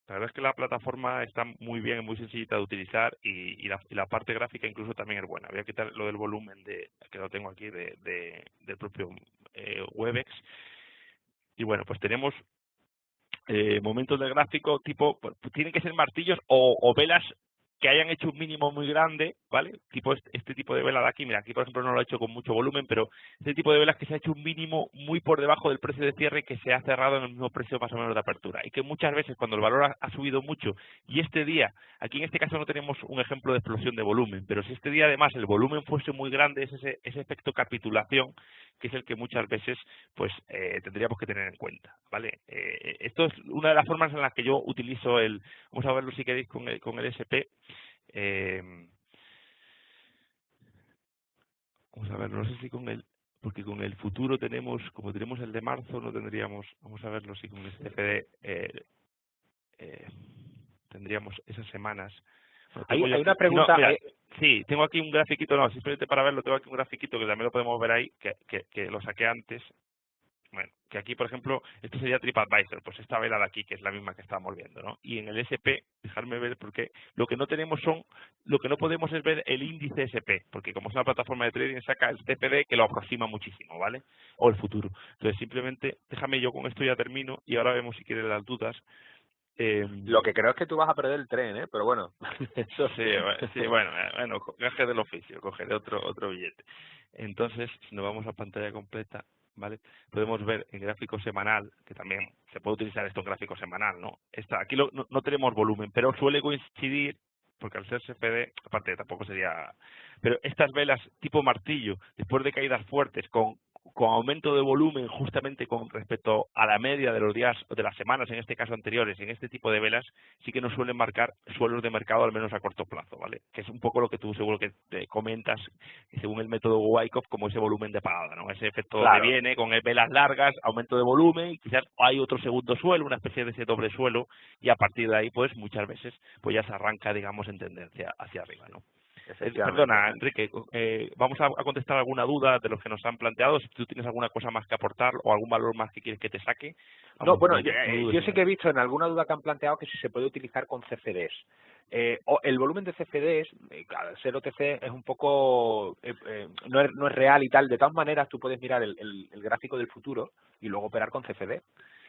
La verdad es que la plataforma está muy bien, muy sencillita de utilizar y la parte gráfica incluso también es buena. Voy a quitar lo del volumen que lo tengo aquí del propio Webex. Y bueno, pues tenemos momentos de gráfico tipo, pues, tienen que ser martillos o velas que hayan hecho un mínimo muy grande, ¿vale? Tipo este tipo de vela de aquí, mira, aquí por ejemplo no lo he hecho con mucho volumen, pero este tipo de velas que se ha hecho un mínimo muy por debajo del precio de cierre, que se ha cerrado en el mismo precio más o menos de apertura. Y que muchas veces cuando el valor ha subido mucho, y este día, aquí en este caso no tenemos un ejemplo de explosión de volumen, pero si este día además el volumen fuese muy grande, es ese efecto capitulación, que es el que muchas veces pues tendríamos que tener en cuenta, ¿vale? Esto es una de las formas en las que yo utilizo vamos a verlo si queréis con el SP. Vamos a ver, no sé si porque con el futuro tenemos, como tenemos el de marzo, no tendríamos, vamos a verlo si con el CFD tendríamos esas semanas. Bueno, Hay tengo yo una aquí, pregunta... mira, sí, tengo aquí un grafiquito, no, simplemente para verlo, tengo aquí un grafiquito que también lo podemos ver ahí, que lo saqué antes. Bueno, que aquí, por ejemplo, esto sería TripAdvisor, pues esta vela de aquí, que es la misma que estábamos viendo, ¿no? Y en el SP, dejarme ver, porque lo que no tenemos lo que no podemos es ver el índice SP, porque como es una plataforma de trading, saca el CPD que lo aproxima muchísimo, ¿vale? O el futuro. Entonces, simplemente, déjame, yo con esto ya termino, y ahora vemos si quieres las dudas. Lo que creo es que tú vas a perder el tren, ¿eh? Pero bueno, eso... Sí, bueno, coge del oficio, cogeré otro billete. Entonces, si nos vamos a pantalla completa, ¿vale? Podemos ver en gráfico semanal, que también se puede utilizar esto en gráfico semanal, ¿no? Aquí no tenemos volumen, pero suele coincidir, porque al ser CFD, aparte tampoco sería... Pero estas velas tipo martillo, después de caídas fuertes, con aumento de volumen justamente con respecto a la media de los días o de las semanas, en este caso anteriores, en este tipo de velas, sí que nos suelen marcar suelos de mercado al menos a corto plazo, ¿vale? Que es un poco lo que tú seguro que te comentas, según el método Wyckoff, como ese volumen de parada, ¿no? Ese efecto Claro. donde viene con velas largas, aumento de volumen, y quizás hay otro segundo suelo, una especie de ese doble suelo, y a partir de ahí, pues muchas veces, pues ya se arranca, digamos, en tendencia hacia arriba, ¿no? Perdona, Enrique, vamos a contestar alguna duda de los que nos han planteado. Si tú tienes alguna cosa más que aportar o algún valor más que quieres que te saque. Vamos, No, bueno, yo sí que he visto en alguna duda que han planteado que si se puede utilizar con CFDs. El volumen de CFDs, al ser OTC, es un poco... no es real y tal. De todas maneras, tú puedes mirar el gráfico del futuro y luego operar con CFD.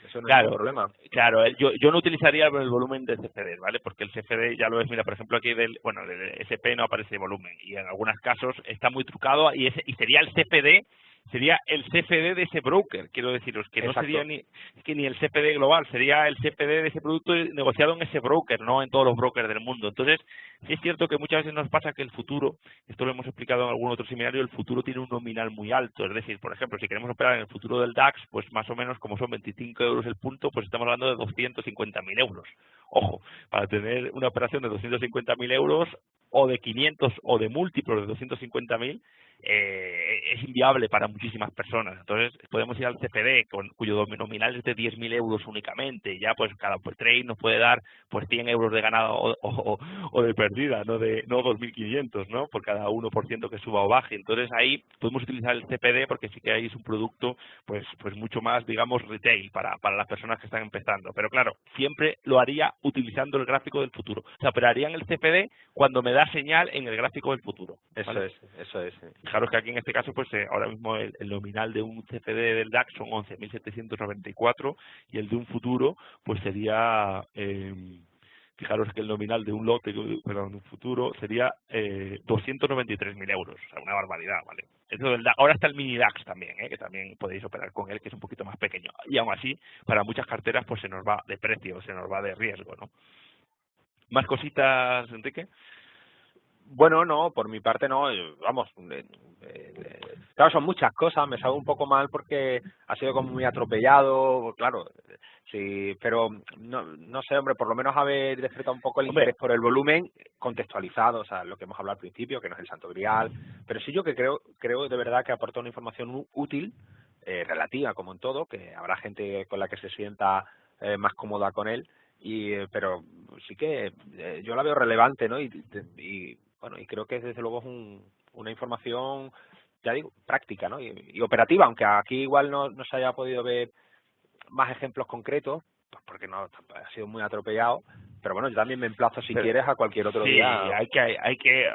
Eso no es ningún problema. Claro, yo no utilizaría el volumen de CFD, ¿vale? Porque el CFD ya lo es, mira, por ejemplo aquí del SP no aparece volumen y en algunos casos está muy trucado y sería el CFD, sería el CFD de ese broker, quiero deciros, que no sería ni el CFD global, sería el CFD de ese producto negociado en ese broker, no en todos los brokers del mundo. Entonces, sí es cierto que muchas veces nos pasa que el futuro, esto lo hemos explicado en algún otro seminario, el futuro tiene un nominal muy alto, es decir, por ejemplo, si queremos operar en el futuro del DAX, pues más o menos como son 25 euros el punto, pues estamos hablando de 250.000 euros. Ojo, para tener una operación de 250.000 euros o de 500 o de múltiplos de 250.000, es inviable para muchísimas personas. Entonces podemos ir al CFD cuyo nominal es de 10.000 euros únicamente, ya pues cada trade nos puede dar pues 100 euros de ganado o de pérdida, no 2.500, ¿no? Por cada 1% que suba o baje. Entonces ahí podemos utilizar el CFD porque sí que ahí es un producto pues mucho más, digamos, retail para las personas que están empezando. Pero claro, siempre lo haría utilizando el gráfico del futuro. O sea, operaría en el CFD cuando me da señal en el gráfico del futuro, ¿vale? Eso es. Fijaros que aquí en este caso, pues ahora mismo el nominal de un CFD del DAX son 11.794 y el de un futuro, pues sería fijaros que el nominal de un lote, perdón, de un futuro, sería 293.000 euros, o sea, una barbaridad, ¿vale? Eso ahora está el mini DAX también, que también podéis operar con él, que es un poquito más pequeño. Y aún así, para muchas carteras, pues se nos va de precio, se nos va de riesgo, ¿no? ¿Más cositas, Enrique? Bueno, no, por mi parte no, vamos, claro, son muchas cosas, me sabe un poco mal porque ha sido como muy atropellado, claro, sí, pero no sé, hombre, por lo menos haber despertado un poco el Hombre, interés por el volumen contextualizado, o sea, lo que hemos hablado al principio, que no es el santo grial, pero sí yo que creo de verdad que aporta una información útil, relativa como en todo, que habrá gente con la que se sienta más cómoda con él, pero sí que yo la veo relevante, ¿no? Y bueno, y creo que desde luego es una información, ya digo, práctica, ¿no? Y operativa, aunque aquí igual no se haya podido ver más ejemplos concretos, pues porque no ha sido muy atropellado, pero bueno, yo también me emplazo si pero, quieres a cualquier otro sí, día.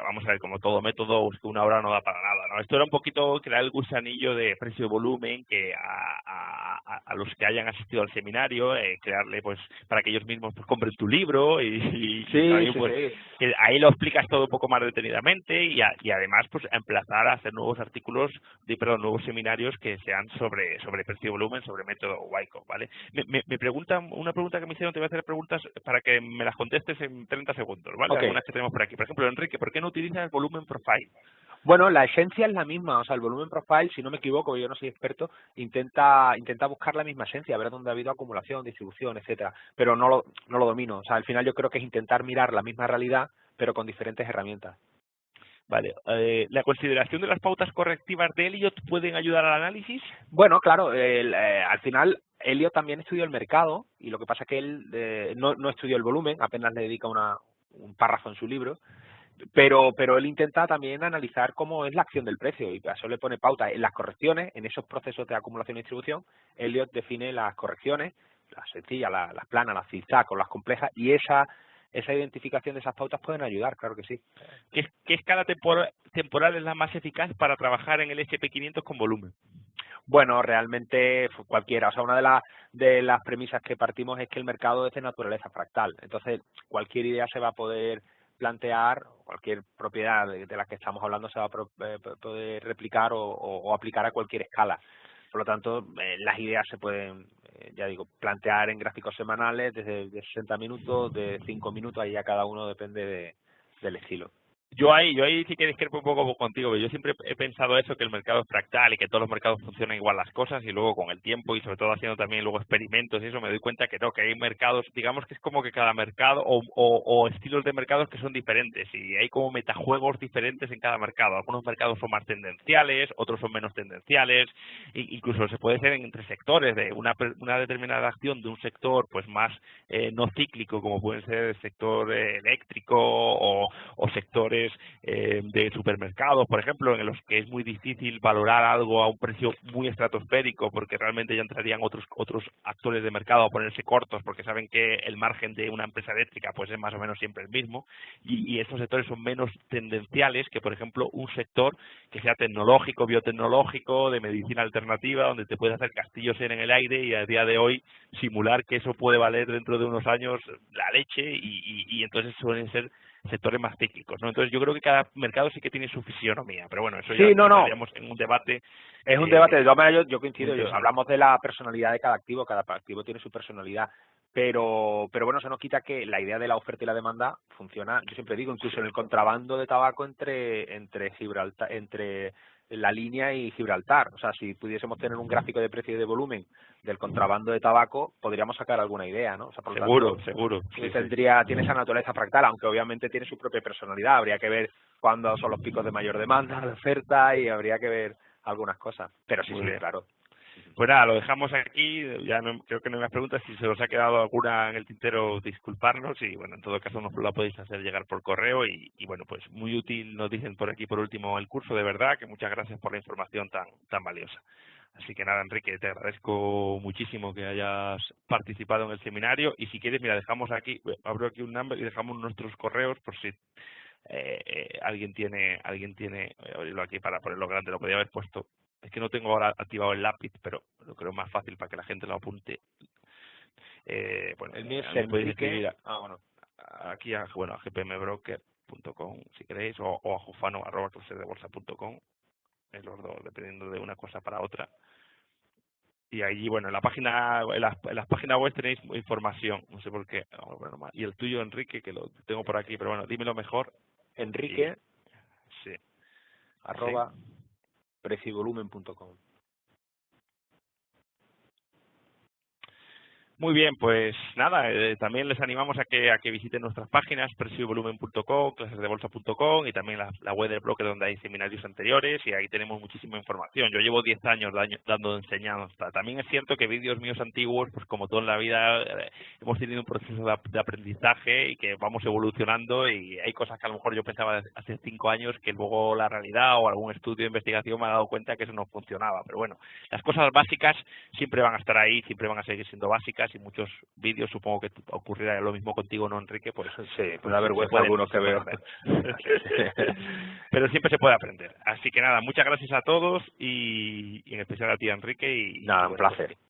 vamos a ver, como todo método, es que una hora no da para nada, ¿no? Esto era un poquito crear el gusanillo de precio-volumen que a los que hayan asistido al seminario, crearle, pues, para que ellos mismos pues compren tu libro y Sí, también, sí, pues, sí. que ahí lo explicas todo un poco más detenidamente y además, pues, emplazar a hacer nuevos artículos, nuevos seminarios que sean sobre precio-volumen, sobre método Wyckoff, ¿vale? Me preguntan, una pregunta que me hicieron, te voy a hacer preguntas para que me las contestes en 30 segundos, ¿vale? Ok. Algunas que tenemos por aquí. Por ejemplo, Enrique, ¿por qué no utilizas el volumen profile? Bueno, la esencia es la misma, o sea, el volumen profile, si no me equivoco, yo no soy experto, intenta buscar la misma esencia, ver dónde ha habido acumulación, distribución, etcétera, pero no lo domino, o sea, al final yo creo que es intentar mirar la misma realidad, pero con diferentes herramientas. Vale, ¿la consideración de las pautas correctivas de Elliot pueden ayudar al análisis? Bueno, claro, al final Elliot también estudió el mercado y lo que pasa es que él no estudió el volumen, apenas le dedica un párrafo en su libro, pero él intenta también analizar cómo es la acción del precio y para eso le pone pauta en las correcciones, en esos procesos de acumulación y distribución. Elliot define las correcciones, las sencillas, las planas, las zigzag o las complejas, y esa identificación de esas pautas pueden ayudar, claro que sí. ¿Qué escala temporal es la más eficaz para trabajar en el SP500 con volumen? Bueno, realmente cualquiera. O sea, una de las premisas que partimos es que el mercado es de naturaleza fractal. Entonces, cualquier idea se va a poder plantear, cualquier propiedad de la que estamos hablando se va a poder replicar o aplicar a cualquier escala. Por lo tanto, las ideas se pueden, ya digo, plantear en gráficos semanales desde de 60 minutos, de 5 minutos, ahí ya cada uno depende del estilo. Yo ahí sí que discrepo un poco contigo, pero yo siempre he pensado eso, que el mercado es fractal y que todos los mercados funcionan igual las cosas, y luego con el tiempo y sobre todo haciendo también luego experimentos y eso me doy cuenta que no, que hay mercados, digamos que es como que cada mercado o estilos de mercados que son diferentes y hay como metajuegos diferentes en cada mercado. Algunos mercados son más tendenciales, otros son menos tendenciales, incluso se puede hacer entre sectores de una determinada acción de un sector pues más no cíclico, como puede ser el sector eléctrico o sectores de supermercados, por ejemplo, en los que es muy difícil valorar algo a un precio muy estratosférico porque realmente ya entrarían otros actores de mercado a ponerse cortos porque saben que el margen de una empresa eléctrica pues es más o menos siempre el mismo y estos sectores son menos tendenciales que, por ejemplo, un sector que sea tecnológico, biotecnológico, de medicina alternativa, donde te puedes hacer castillos en el aire y a día de hoy simular que eso puede valer dentro de unos años la leche y entonces suelen ser sectores más cíclicos, ¿no? Entonces yo creo que cada mercado sí que tiene su fisionomía, pero bueno, eso ya Sí, no. entraríamos en un debate. Es un debate, de todas maneras yo Muy coincido, interesante. hablamos de la personalidad de cada activo tiene su personalidad, pero bueno, eso no quita que la idea de la oferta y la demanda funciona, yo siempre digo, incluso en el contrabando de tabaco entre Gibraltar, entre la línea y Gibraltar, o sea, si pudiésemos tener un gráfico de precio y de volumen del contrabando de tabaco, podríamos sacar alguna idea, ¿no? O sea, por lo tanto, Seguro, sí. tiene esa naturaleza fractal, aunque obviamente tiene su propia personalidad, habría que ver cuándo son los picos de mayor demanda, de oferta, y habría que ver algunas cosas, pero sí, Muy bien. claro. Pues nada, lo dejamos aquí, ya creo que no hay más preguntas, si se os ha quedado alguna en el tintero, disculparnos y bueno, en todo caso nos la podéis hacer llegar por correo y bueno, pues muy útil, nos dicen por aquí por último el curso, de verdad, que muchas gracias por la información tan valiosa. Así que nada, Enrique, te agradezco muchísimo que hayas participado en el seminario y si quieres, mira, dejamos aquí, abro aquí un number y dejamos nuestros correos por si alguien tiene, abrirlo aquí para ponerlo grande, lo podía haber puesto. Es que no tengo ahora activado el lápiz, pero lo creo más fácil para que la gente lo apunte. Bueno, El mío es me podéis Enrique. escribir Bueno. aquí a gpmbroker.com si queréis, o a jufano@clasedebolsa.com, los dos, dependiendo de una cosa para otra. Y allí, bueno, en las páginas web tenéis información, no sé por qué. Y el tuyo, Enrique, que lo tengo por aquí, pero bueno, dímelo mejor. Enrique, sí. @preciovolumen.com. Muy bien, pues nada, también les animamos a que visiten nuestras páginas, preciovolumen.com, clasesdebolsa.com y también la web del bloque donde hay seminarios anteriores, y ahí tenemos muchísima información. Yo llevo 10 años dando enseñanza. También es cierto que vídeos míos antiguos, pues como todo en la vida, hemos tenido un proceso de aprendizaje y que vamos evolucionando, y hay cosas que a lo mejor yo pensaba hace 5 años que luego la realidad o algún estudio de investigación me ha dado cuenta que eso no funcionaba. Pero bueno, las cosas básicas siempre van a estar ahí, siempre van a seguir siendo básicas, y muchos vídeos, supongo que ocurrirá lo mismo contigo, ¿no, Enrique? Pues sí, me da vergüenza algunos que veo. Pero siempre se puede aprender. Así que nada, muchas gracias a todos y en especial a ti, Enrique. Nada, un placer.